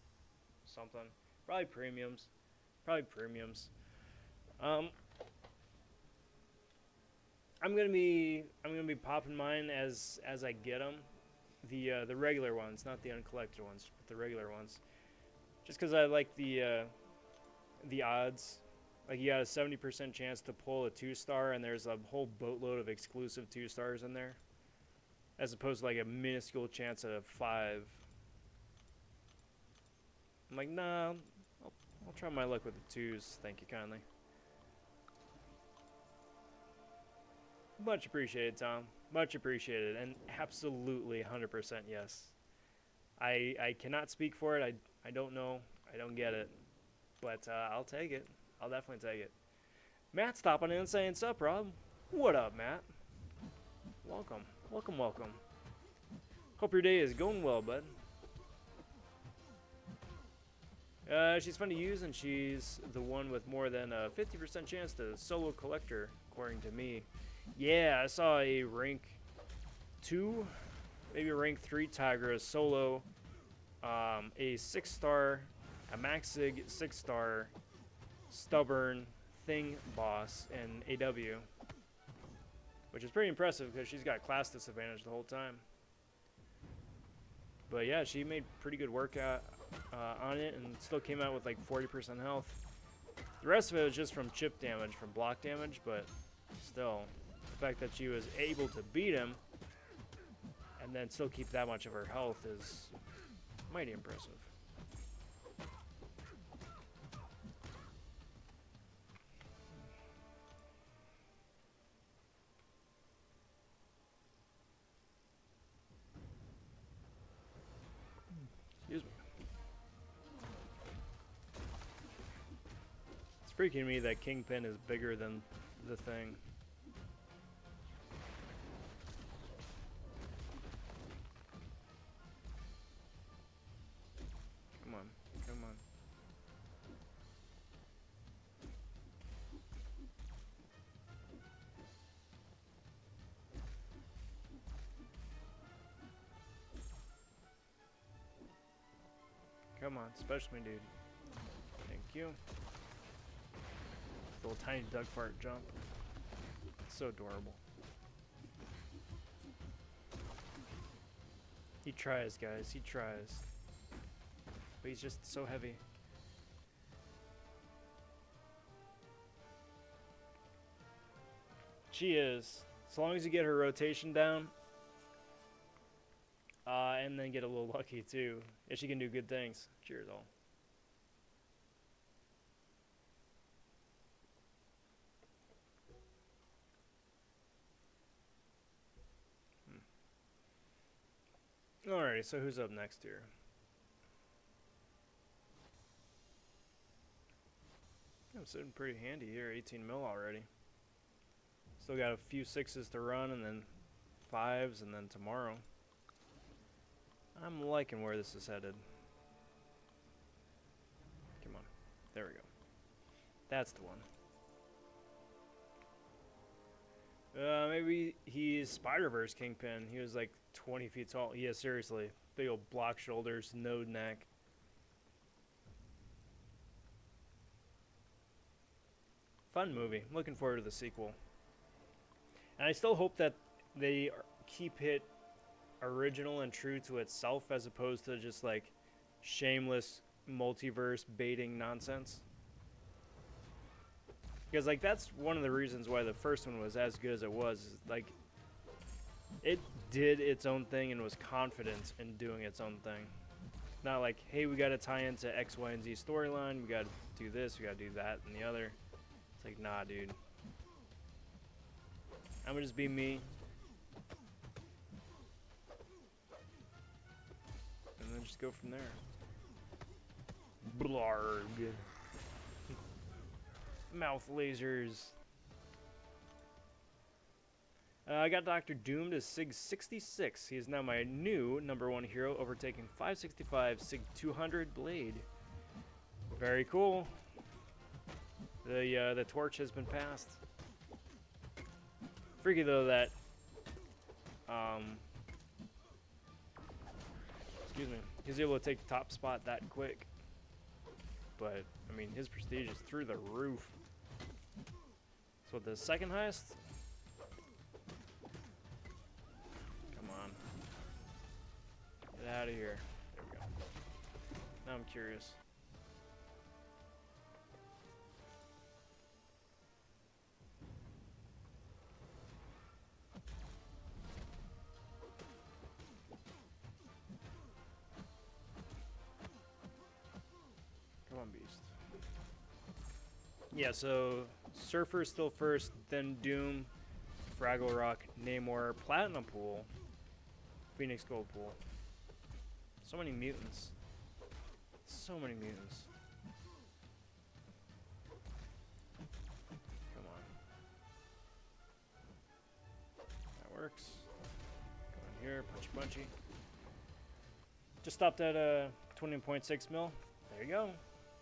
Speaker 1: something. Probably premiums. Probably premiums. I'm gonna be popping mine as I get them. The regular ones, not the uncollected ones, but the regular ones. Just because I like the odds. Like you got a 70% chance to pull a 2-star, and there's a whole boatload of exclusive 2-stars in there, as opposed to like a minuscule chance at a 5. I'm like, nah, I'll try my luck with the 2s. Thank you kindly. Much appreciated, Tom. Much appreciated, and absolutely 100% yes. I cannot speak for it. I don't know. I don't get it. But I'll take it. I'll definitely take it. Matt stopping in and saying, sup, Rob? What up, Matt? Welcome. Welcome, welcome. Hope your day is going well, bud. She's fun to use, and she's the one with more than a 50% chance to solo collector, according to me. Yeah, I saw a rank 2, maybe a rank 3 Tigra solo, a 6-star, a Maxig 6-star, stubborn thing boss in AW, which is pretty impressive because she's got class disadvantage the whole time. But yeah, she made pretty good work on it and still came out with like 40% health. The rest of it was just from chip damage, from block damage, but still. The fact that she was able to beat him and then still keep that much of her health is mighty impressive. Excuse me. It's freaking me that Kingpin is bigger than the thing. Come on, come on. Come on, special me, dude. Thank you. Little tiny duck fart jump. It's so adorable. He tries, guys. He tries. But he's just so heavy. She is. As long as you get her rotation down, and then get a little lucky too. Yeah, she can do good things. Cheers, all. Alrighty, so who's up next here? I'm sitting pretty handy here, 18 mil already. Still got a few 6s to run, and then 5s, and then tomorrow. I'm liking where this is headed. Come on. There we go. That's the one. Maybe he's Spider-Verse Kingpin. He was like 20 feet tall. Yeah, seriously. Big old block shoulders, no neck. Fun movie. Looking forward to the sequel. And I still hope that they keep it original and true to itself as opposed to just like shameless multiverse baiting nonsense. Because like that's one of the reasons why the first one was as good as it was. Is, like it did its own thing and was confident in doing its own thing. Not like, hey, we got to tie into X, Y, and Z storyline. We got to do this. We got to do that and the other. It's like, nah, dude. I'm gonna just be me. And then just go from there. Blarg. Mouth lasers. I got Dr. Doom to Sig 66. He is now my new #1 hero, overtaking 565 Sig 200 Blade. Very cool. The torch has been passed. Freaky though that excuse me, he's able to take the top spot that quick. But I mean his prestige is through the roof. So the second highest? Come on. Get out of here. There we go. Now I'm curious. Come on, Beast. Yeah, so Surfer still first, then Doom, Fraggle Rock, Namor, Platinum Pool, Phoenix Gold Pool. So many mutants. So many mutants. Come on. That works. Go in here, punchy punchy. Just stopped at 20.6 mil. There you go.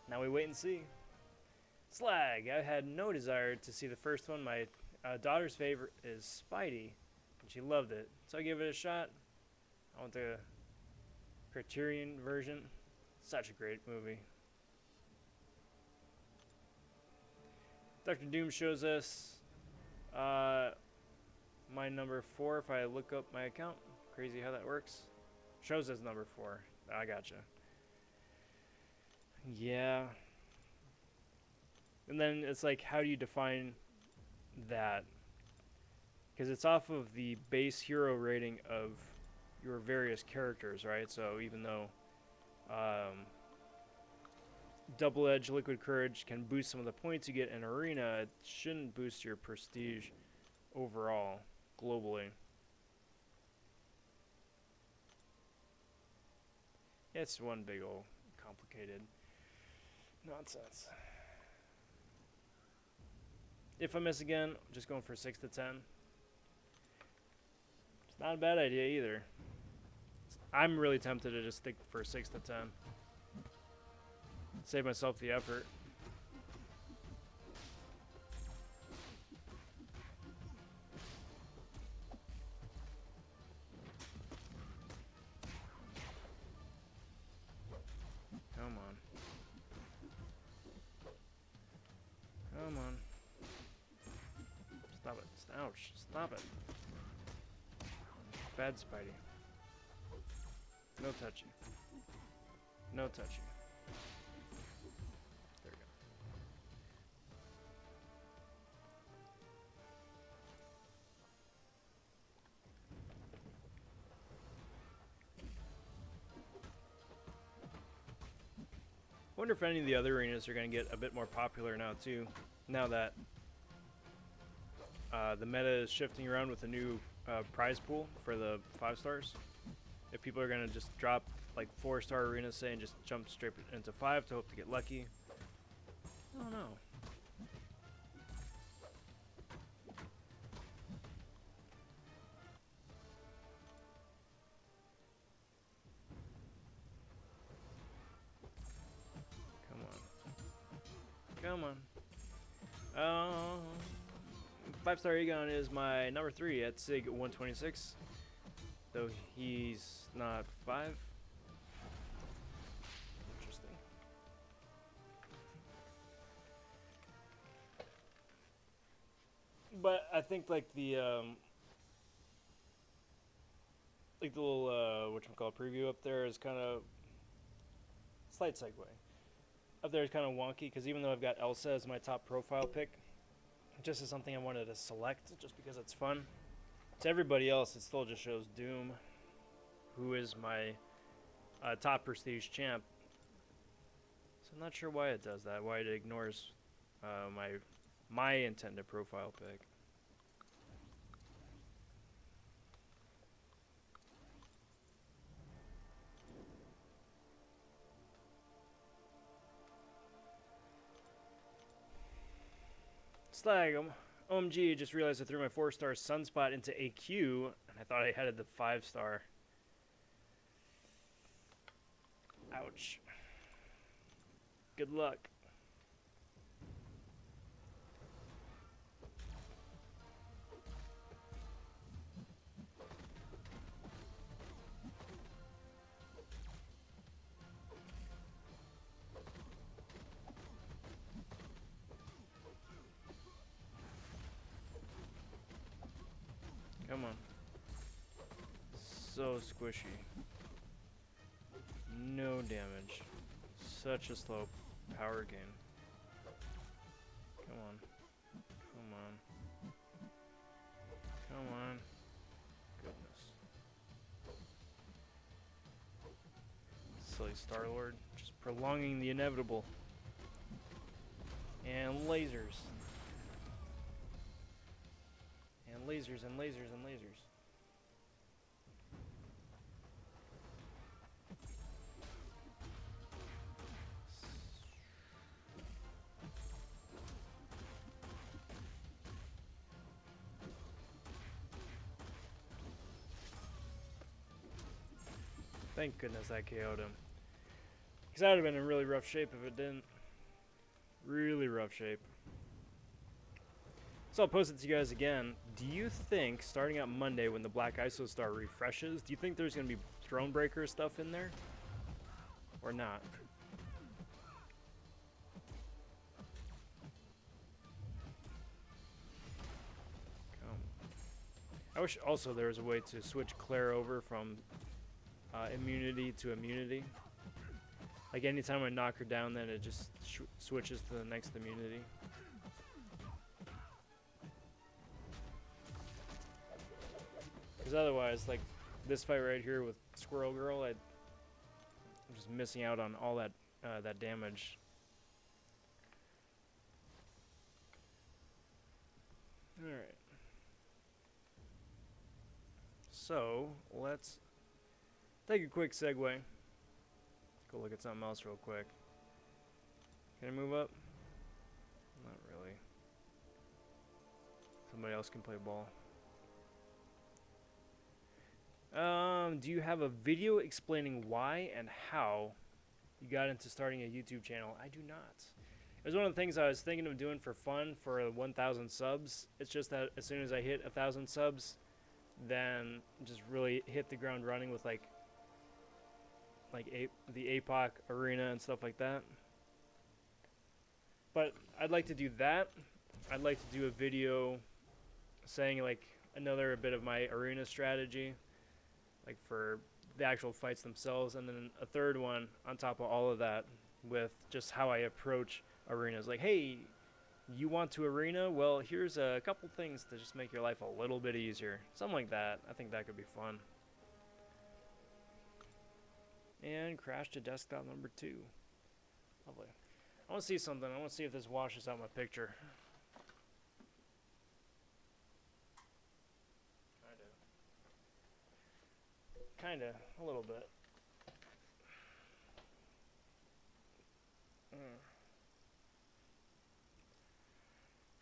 Speaker 1: Now we wait and see. Slag. I had no desire to see the first one. My daughter's favorite is Spidey, and she loved it. So I gave it a shot. I went the Criterion version. Such a great movie. Dr. Doom shows us my #4 if I look up my account. Crazy how that works. Shows us #4. I gotcha. Yeah. And then it's like, how do you define that? Because it's off of the base hero rating of your various characters, right? So even though Double Edge Liquid Courage can boost some of the points you get in Arena, it shouldn't boost your prestige overall, globally. It's one big old complicated nonsense. If I miss again, just going for 6 to 10. It's not a bad idea either. I'm really tempted to just stick for 6 to 10. Save myself the effort. Come on. Come on. Stop it. Ouch. Stop it. Bad Spidey. No touchy. No touchy. There we go. Wonder if any of the other arenas are going to get a bit more popular now too. Now that the meta is shifting around with a new prize pool for the 5 stars. If people are going to just drop like 4-star arenas, say, and just jump straight into 5 to hope to get lucky. I don't know. Come on. 5-star Egon is my number 3 at SIG 126. Though he's not 5. Interesting. But I think like the little whatchamacallit preview up there is kind of slight segue. Up there is kind of wonky because even though I've got Elsa as my top profile pick, just as something I wanted to select just because it's fun. To everybody else, it still just shows Doom, who is my top prestige champ. So I'm not sure why it does that. Why it ignores my intended profile pick. Slag, OMG, just realized I threw my 4-star Sunspot into AQ, and I thought I had the 5-star. Ouch. Good luck. Come on. So squishy. No damage. Such a slow power gain. Come on. Come on. Come on. Goodness. Silly Star-Lord. Just prolonging the inevitable. And lasers. And lasers and lasers and lasers. Thank goodness I KO'd him. Because I would have been in really rough shape if it didn't. Really rough shape. So I'll post it to you guys again. Do you think, starting out Monday when the Black ISO Star refreshes, do you think there's going to be Thronebreaker stuff in there? Or not? I wish also there was a way to switch Claire over from immunity to immunity. Like anytime I knock her down, then it just switches to the next immunity. Because otherwise, like this fight right here with Squirrel Girl, I'm just missing out on all that that damage. All right. So let's take a quick segue. Let's go look at something else real quick. Can I move up? Not really. Somebody else can play ball. Do you have a video explaining why and how you got into starting a YouTube channel? I do not. It was one of the things I was thinking of doing for fun for 1,000 subs. It's just that as soon as I hit 1,000 subs, then just really hit the ground running with like the APOC arena and stuff like that. But I'd like to do that. I'd like to do a video saying like another bit of my arena strategy, like for the actual fights themselves, and then a third one on top of all of that with just how I approach arenas. Like, hey, you want to arena? Well, here's a couple things to just make your life a little bit easier. Something like that. I think that could be fun. And crash to desktop number 2. Lovely. I want to see something. I want to see if this washes out my picture. Kinda. A little bit.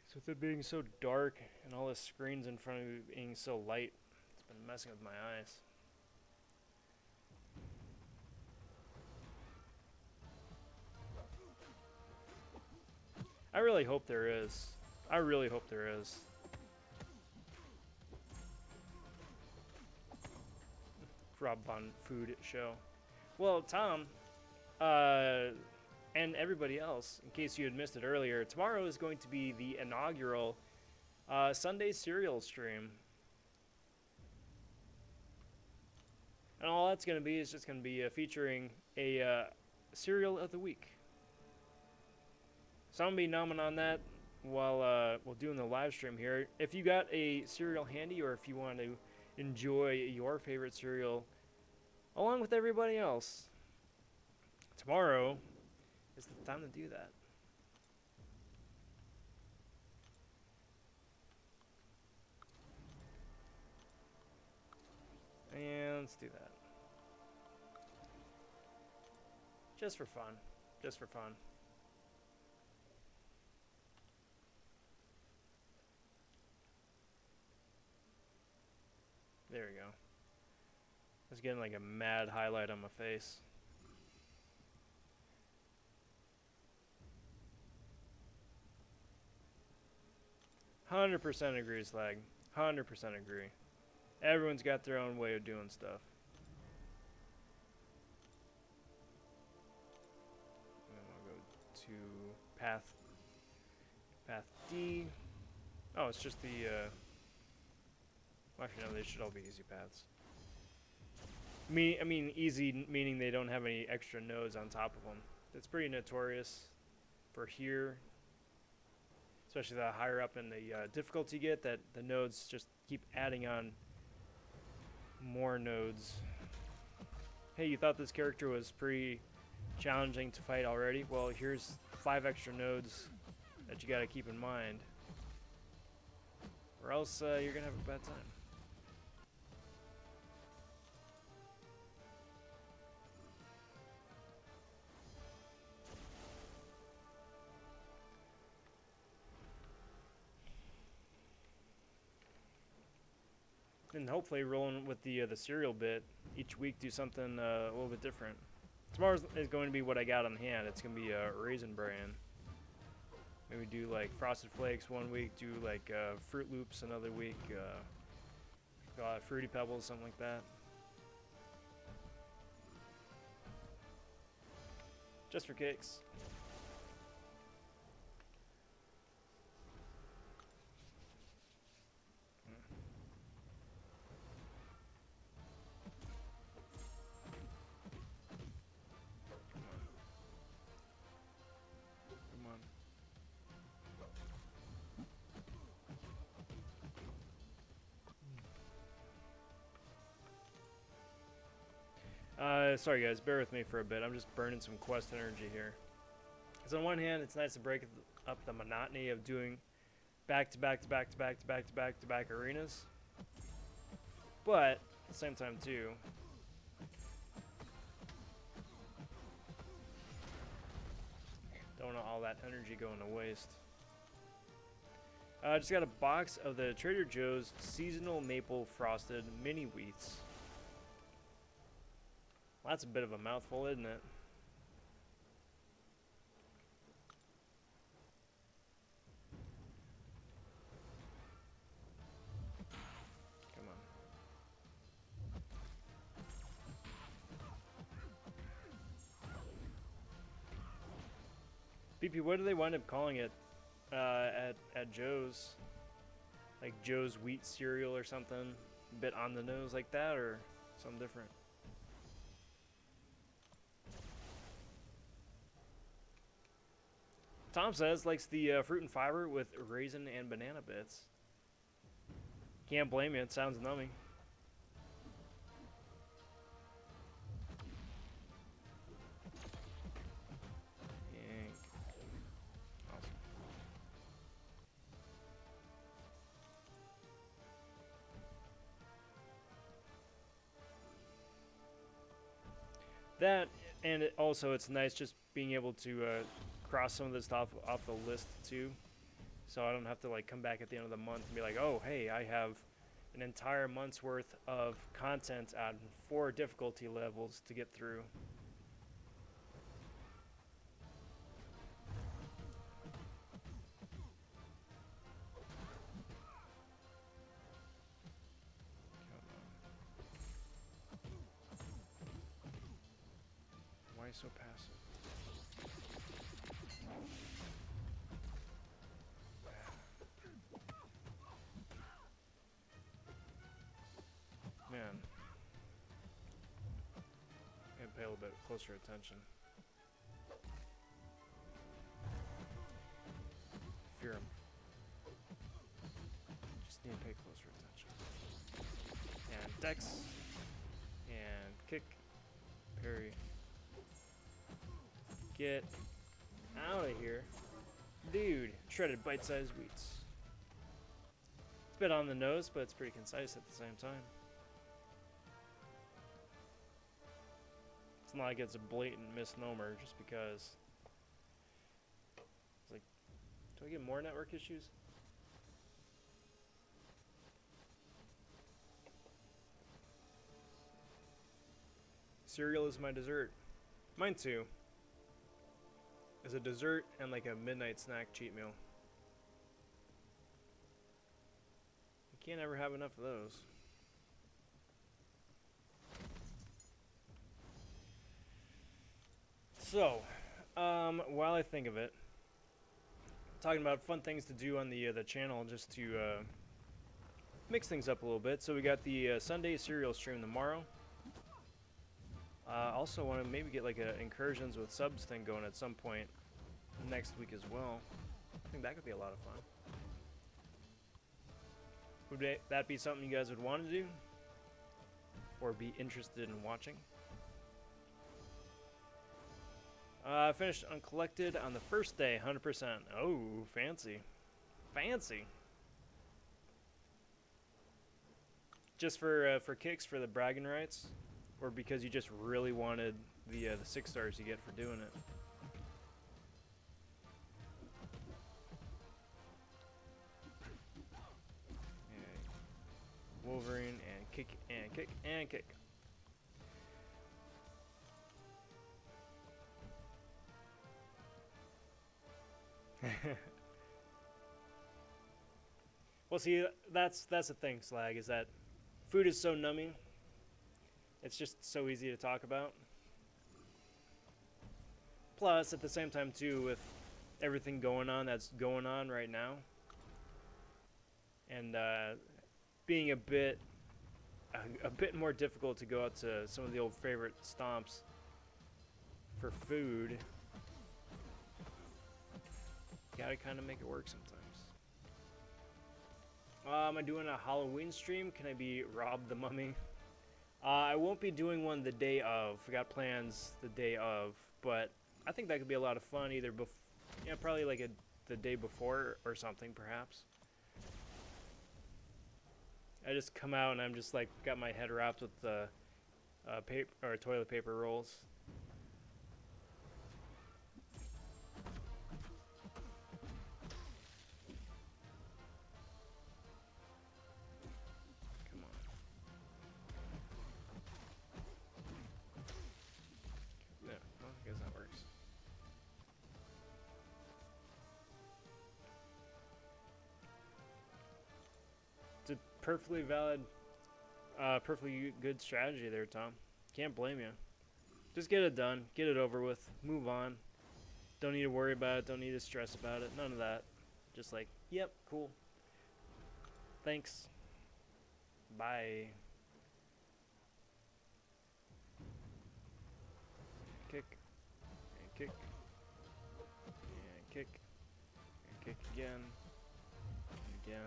Speaker 1: So with it being so dark and all the screens in front of me being so light, it's been messing with my eyes. I really hope there is. I really hope there is. Rob Von Food Show. Well, Tom, and everybody else, in case you had missed it earlier, tomorrow is going to be the inaugural Sunday cereal stream. And all that's going to be is just going to be featuring a cereal of the week. So I'm going to be nomming on that while doing the live stream here. If you got a cereal handy, or if you want to enjoy your favorite cereal along with everybody else, tomorrow is the time to do that. And let's do that. Just for fun. Just for fun. There we go. I was getting like a mad highlight on my face. %, agree, Slag. 100% agree. Everyone's got their own way of doing stuff. And I'll go to path D. Oh, it's just the well, actually no, they should all be easy paths. I mean easy meaning they don't have any extra nodes on top of them. It's pretty notorious for here, especially the higher up in the difficulty you get, that the nodes just keep adding on more nodes. Hey, you thought this character was pretty challenging to fight already? Well, here's 5 extra nodes that you gotta keep in mind, or else you're gonna have a bad time. And hopefully rolling with the cereal bit each week, do something a little bit different. Tomorrow is going to be what I got on hand. It's going to be a Raisin Bran. Maybe do like Frosted Flakes one week, do like Fruit Loops another week, Fruity Pebbles, something like that. Just for kicks. Sorry guys, bear with me for a bit. I'm just burning some quest energy here. Because on one hand, it's nice to break up the monotony of doing back-to-back arenas. But, at the same time too, don't want all that energy going to waste. I just got a box of the Trader Joe's Seasonal Maple Frosted Mini Wheats. Well, that's a bit of a mouthful, isn't it? Come on. BP, what do they wind up calling it at Joe's? Like Joe's wheat cereal or something? A bit on the nose like that, or something different? Tom says likes the fruit and fiber with raisin and banana bits. Can't blame you. It sounds numbing. Awesome. That, and it's nice just being able to cross some of this stuff off the list too, so I don't have to like come back at the end of the month and be like, oh hey, I have an entire month's worth of content at 4 difficulty levels to get through. Why so passive? Man, I gotta pay a little bit closer attention. Fear him. Just need to pay closer attention. And dex. And kick. Parry. Get out of here. Dude, shredded bite-sized wheats. It's a bit on the nose, but it's pretty concise at the same time. It's not like it's a blatant misnomer just because. It's like, do I get more network issues? Cereal is my dessert. Mine too. As a dessert and like a midnight snack cheat meal. You can't ever have enough of those. So, while I think of it, talking about fun things to do on the channel just to mix things up a little bit. So we got the Sunday cereal stream tomorrow. Also want to maybe get like a incursions with subs thing going at some point next week as well. I think that could be a lot of fun. Would that be something you guys would want to do? Or be interested in watching? I finished Uncollected on the first day, 100%. Oh, fancy. Fancy. Just for kicks, for the bragging rights? Or because you just really wanted the 6 stars you get for doing it? Yeah. Wolverine and kick and kick and kick. Well, see, that's the thing, Slag, is that food is so numbing. It's just so easy to talk about. Plus, at the same time, too, with everything going on that's going on right now, and being a bit more difficult to go out to some of the old favorite stomps for food. Gotta kind of make it work sometimes. Am I doing a Halloween stream? Can I be Rob the Mummy? I won't be doing one the day of. I got plans the day of, but I think that could be a lot of fun. Either probably like the day before or something, perhaps. I just come out and I'm just like got my head wrapped with the paper or toilet paper rolls. Perfectly valid, perfectly good strategy there, Tom. Can't blame you. Just get it done, get it over with, move on. Don't need to worry about it, don't need to stress about it, none of that. Just like, yep, cool. Thanks. Bye. Kick, and kick, and kick. again, and again.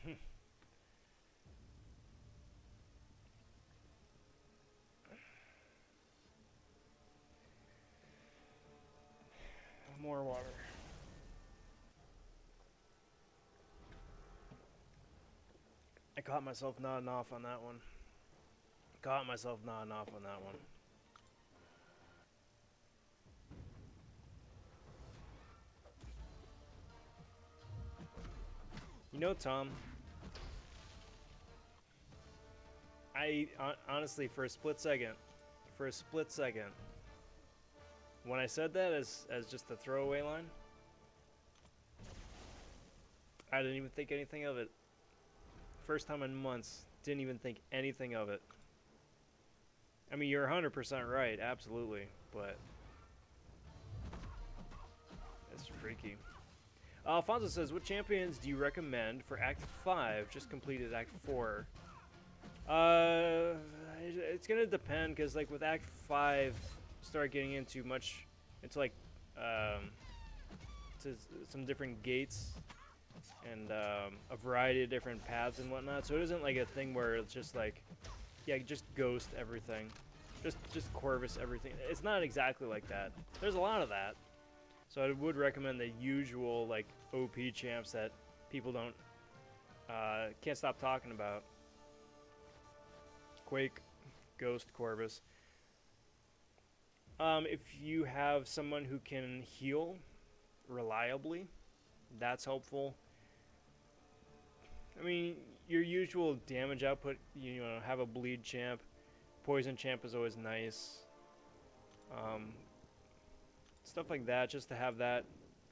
Speaker 1: Man. More water. I caught myself nodding off on that one. Caught myself nodding off on that one. You know, Tom, I honestly, for a split second, when I said that as just a throwaway line, I didn't even think anything of it. First time in months, didn't even think anything of it. I mean, you're 100% right, absolutely, but it's freaky. Alfonso says, what champions do you recommend for Act 5? Just completed Act 4. It's gonna depend, because like with Act 5, start getting into like to some different gates and a variety of different paths and whatnot. So it isn't like a thing where it's just like, yeah, just ghost everything, just Corvus everything. It's not exactly like that. There's a lot of that. So I would recommend the usual like OP champs that people can't stop talking about. Quake, Ghost, Corvus. If you have someone who can heal reliably, that's helpful. I mean, your usual damage output, you know, have a bleed champ. Poison champ is always nice. Stuff like that, just to have that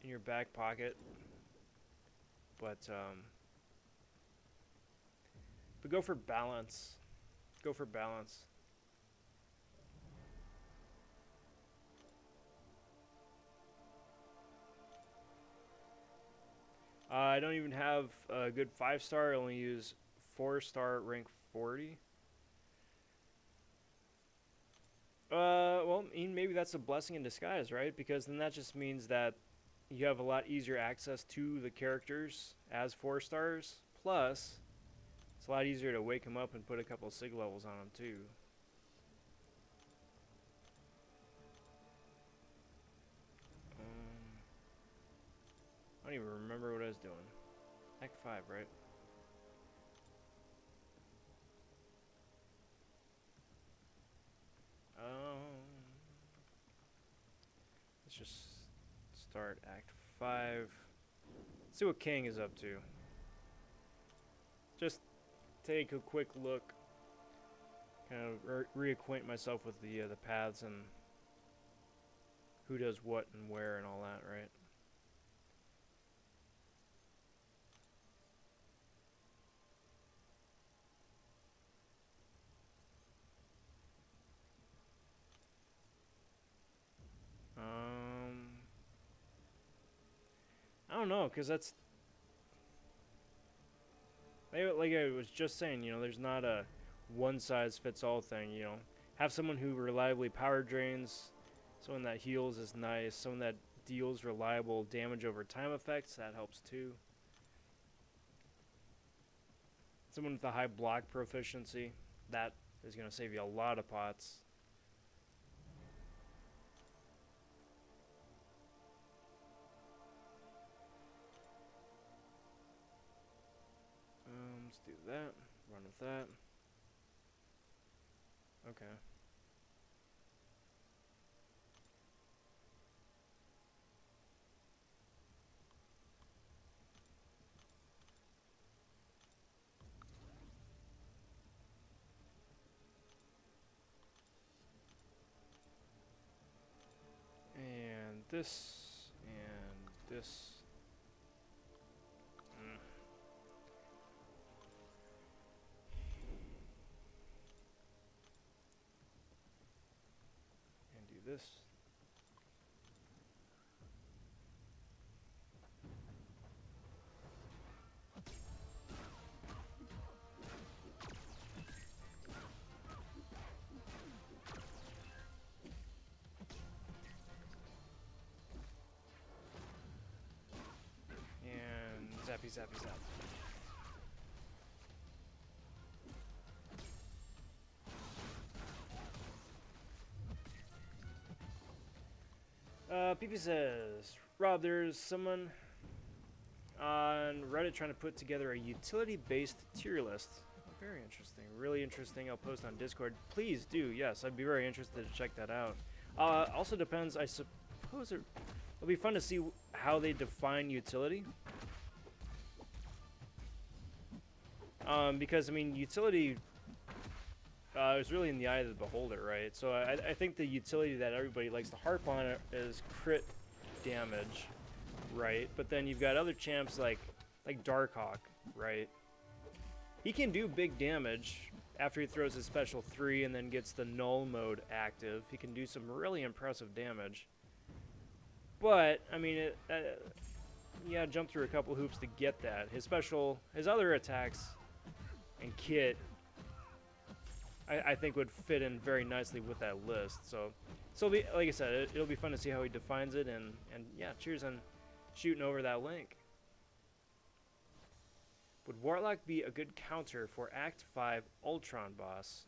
Speaker 1: in your back pocket. But go for balance. Go for balance. I don't even have a good 5-star. I only use 4-star rank 40. Well, I mean, maybe that's a blessing in disguise, right? Because then that just means that you have a lot easier access to the characters as 4-stars. Plus, it's a lot easier to wake them up and put a couple of sig levels on them too. I don't even remember what I was doing. Act 5, right? Let's just start Act 5. See what King is up to. Just take a quick look. Kind of reacquaint myself with the paths and who does what and where and all that, right? I don't know, because that's... Like I was just saying, you know, there's not a one-size-fits-all thing, you know. Have someone who reliably power drains, someone that heals is nice, someone that deals reliable damage over time effects, that helps too. Someone with a high block proficiency, that is going to save you a lot of pots. Let's do that. Run with that. Okay. And this, and this. And do this. zappy, zappy, zap. PP says, Rob, there's someone on Reddit trying to put together a utility-based tier list. Very interesting. Really interesting. I'll post on Discord. Please do. Yes, I'd be very interested to check that out. Also depends, I suppose it'll be fun to see how they define utility. Because, I mean, utility is really in the eye of the beholder, right? So I think the utility that everybody likes to harp on is crit damage, right? But then you've got other champs like Darkhawk, right? He can do big damage after he throws his special 3 and then gets the null mode active. He can do some really impressive damage. But, I mean, yeah, jump through a couple hoops to get that. His other attacks and kit, I think would fit in very nicely with that list. So it'll be, like I said, it'll be fun to see how he defines it. And yeah, cheers on shooting over that link. Would Warlock be a good counter for Act 5 Ultron boss?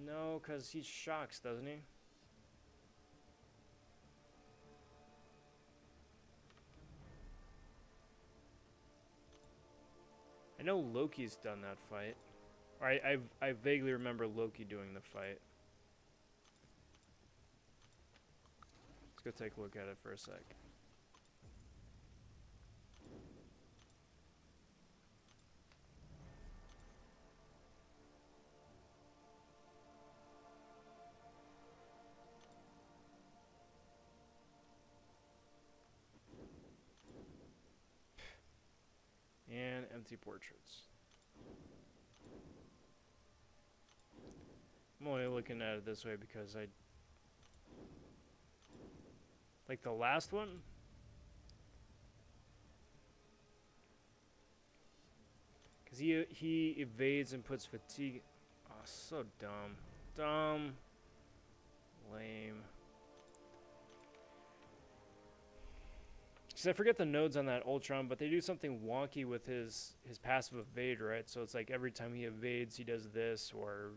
Speaker 1: No, because he shocks, doesn't he? I know Loki's done that fight. Or I vaguely remember Loki doing the fight. Let's go take a look at it for a sec. And empty portraits. I'm only looking at it this way because I like the last one. Because he evades and puts fatigue. Oh, so dumb. Dumb. Lame. Because I forget the nodes on that Ultron, but they do something wonky with his passive evade, right? So it's like every time he evades, he does this or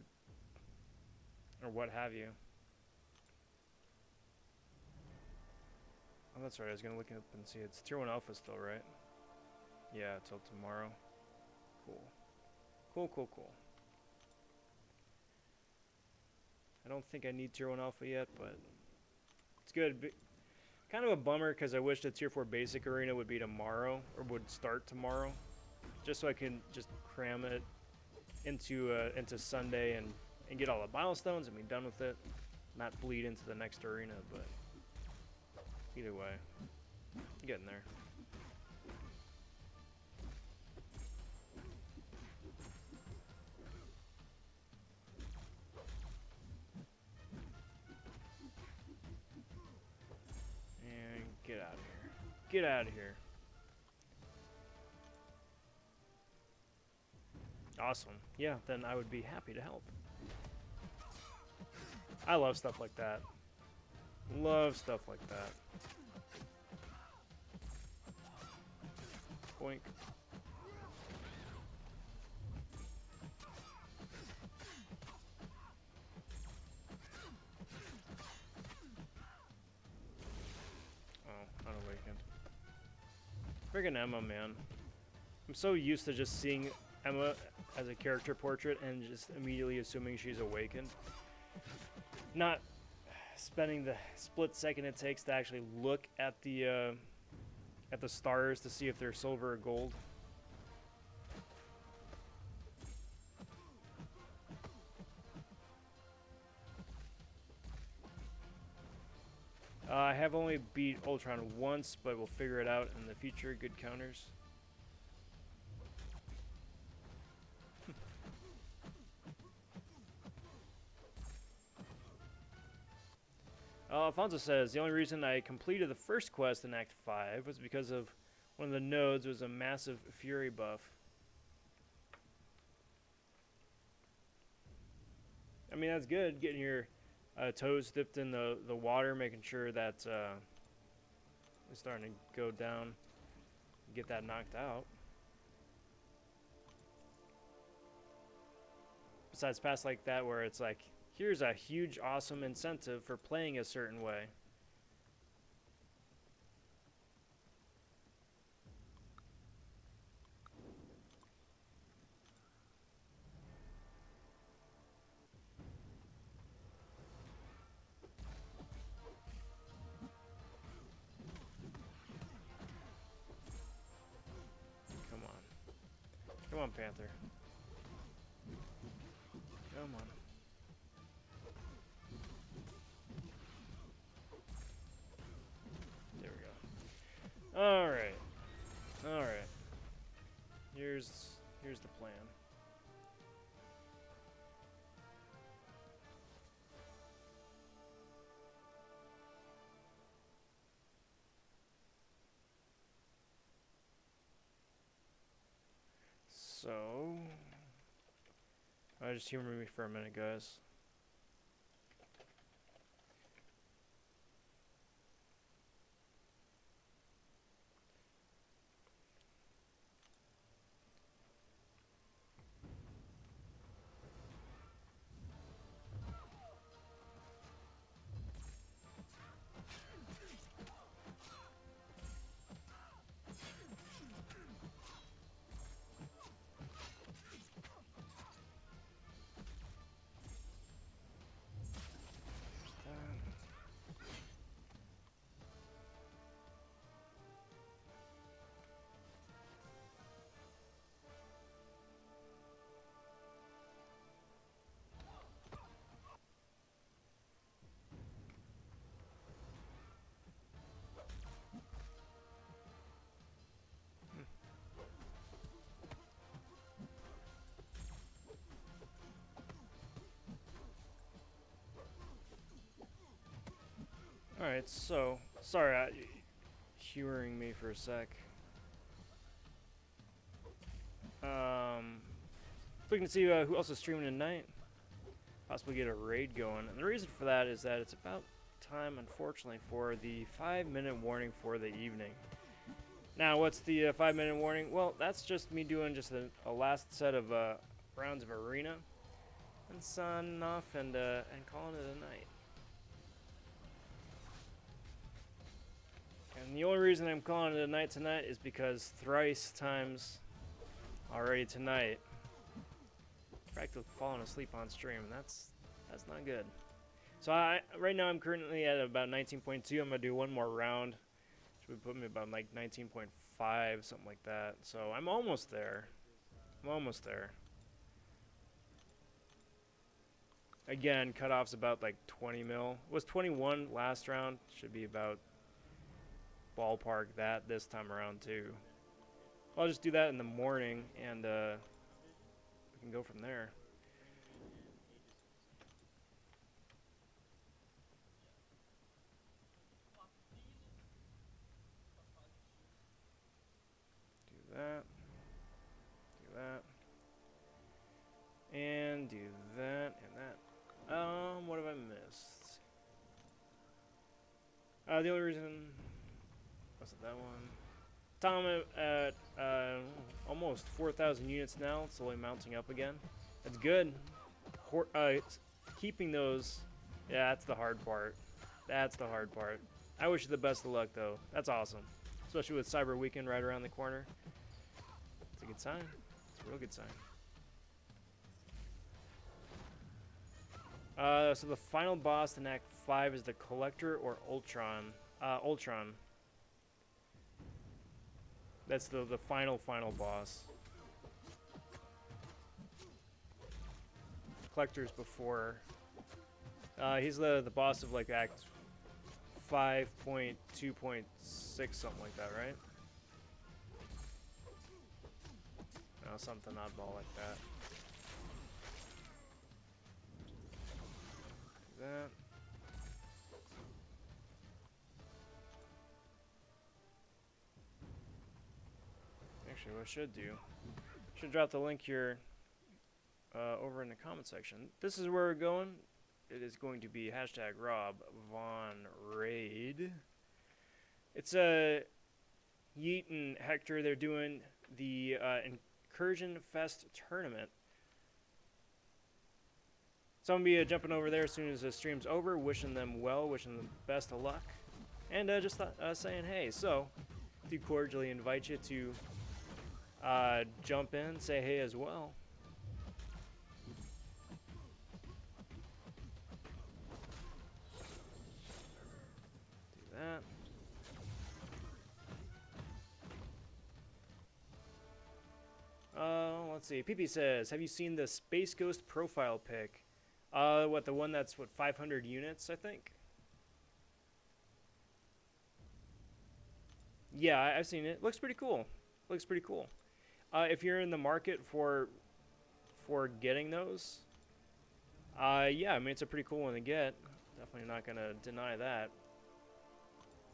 Speaker 1: what have you. Oh, that's right. I was going to look up and see. It's Tier 1 Alpha still, right? Yeah, till tomorrow. Cool. Cool, cool, cool. I don't think I need Tier 1 Alpha yet, but it's good. Kind of a bummer because I wish the Tier 4 Basic Arena would be tomorrow, or would start tomorrow, just so I can just cram it into Sunday and get all the milestones and be done with it, not bleed into the next arena. But either way, I'm getting there. And get out of here. Get out of here. Awesome. Yeah, then I would be happy to help. I love stuff like that. Love stuff like that. Boink. Oh, unawakened. Friggin' Emma, man. I'm so used to just seeing Emma as a character portrait and just immediately assuming she's awakened. Not spending the split second it takes to actually look at the stars to see if they're silver or gold. I have only beat Ultron once, but we'll figure it out in the future. Good counters. Alfonso says, the only reason I completed the first quest in Act 5 was because of one of the nodes was a massive Fury buff. I mean, that's good, getting your toes dipped in the water, making sure that It's starting to go down, get that knocked out. Besides paths like that where it's like, here's a huge, awesome incentive for playing a certain way. Come on. Come on, Panther. Come on. There we go. Alright. Alright. Here's the plan. So, just humor me for a minute, guys. Alright, so, sorry, humoring me for a sec. Looking to see who else is streaming tonight. Possibly get a raid going. And the reason for that is that it's about time, unfortunately, for the 5-minute warning for the evening. Now, what's the 5-minute warning? Well, that's just me doing just a last set of rounds of arena and signing off and calling it a night. And the only reason I'm calling it a night tonight is because thrice times already tonight, practically falling asleep on stream, and that's not good. So right now I'm currently at about 19.2. I'm gonna do one more round, which would put me about like 19.5, something like that. So I'm almost there. I'm almost there. Again, cutoff's about like 20 mil. It was 21 last round. Should be about ballpark that this time around too. I'll just do that in the morning, and we can go from there. Do that. Do that. And do that and that. What have I missed? The only reason... Was it that one? Tom at almost 4,000 units now. It's slowly mounting up again. That's good. Keeping those... Yeah, that's the hard part. That's the hard part. I wish you the best of luck, though. That's awesome. Especially with Cyber Weekend right around the corner. It's a good sign. It's a real good sign. So the final boss in Act 5 is the Collector or Ultron. Ultron. That's the final boss. Collector's before. He's the boss of like Act 5.2.6, something like that, right? No, something oddball like that. That. Actually, what I should do, should drop the link here over in the comment section. This is where we're going. It is going to be #RobVonRaid. It's Yeet and Hector. They're doing the Incursion Fest tournament. So I'm going to be jumping over there as soon as the stream's over, wishing them well, wishing them best of luck. And just saying hey. So, I do cordially invite you to jump in, say hey as well. Do that. Let's see. PP says, have you seen the Space Ghost profile pic? What, the one that's, what, 500 units, I think? Yeah, I've seen it. Looks pretty cool. Looks pretty cool. If you're in the market for getting those, yeah, I mean, it's a pretty cool one to get. Definitely not going to deny that.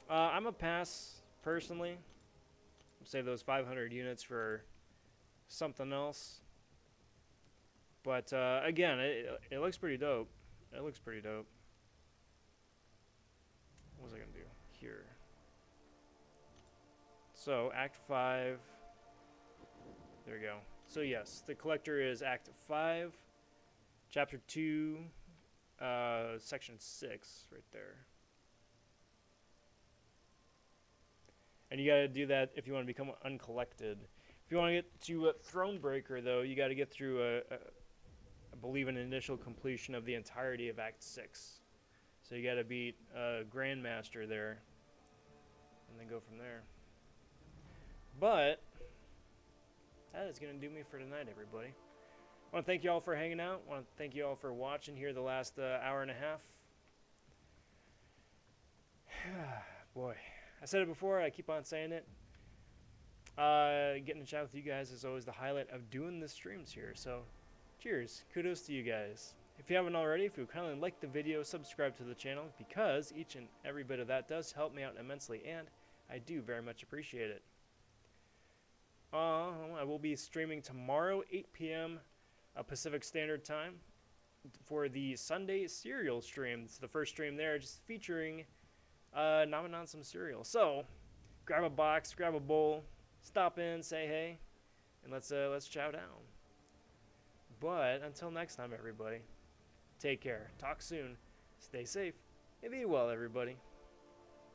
Speaker 1: I'm a pass, personally. Save those 500 units for something else. But, again, it looks pretty dope. It looks pretty dope. What was I going to do here? So, Act 5. There we go. So, yes, the collector is Act 5, Chapter 2, Section 6, right there. And you got to do that if you want to become uncollected. If you want to get to Thronebreaker, though, you got to get through, I believe, an initial completion of the entirety of Act 6. So you got to beat Grandmaster there, and then go from there. But that is going to do me for tonight, everybody. I want to thank you all for hanging out. I want to thank you all for watching here the last hour and a half. Boy, I said it before. I keep on saying it. Getting to chat with you guys is always the highlight of doing the streams here. So, cheers. Kudos to you guys. If you haven't already, if you would kindly like the video, subscribe to the channel, because each and every bit of that does help me out immensely, and I do very much appreciate it. I will be streaming tomorrow, 8 p.m. Pacific Standard Time, for the Sunday cereal stream. It's the first stream there, just featuring nomming on some cereal. So, grab a box, grab a bowl, stop in, say hey, and let's chow down. But until next time, everybody, take care. Talk soon. Stay safe. And be well, everybody.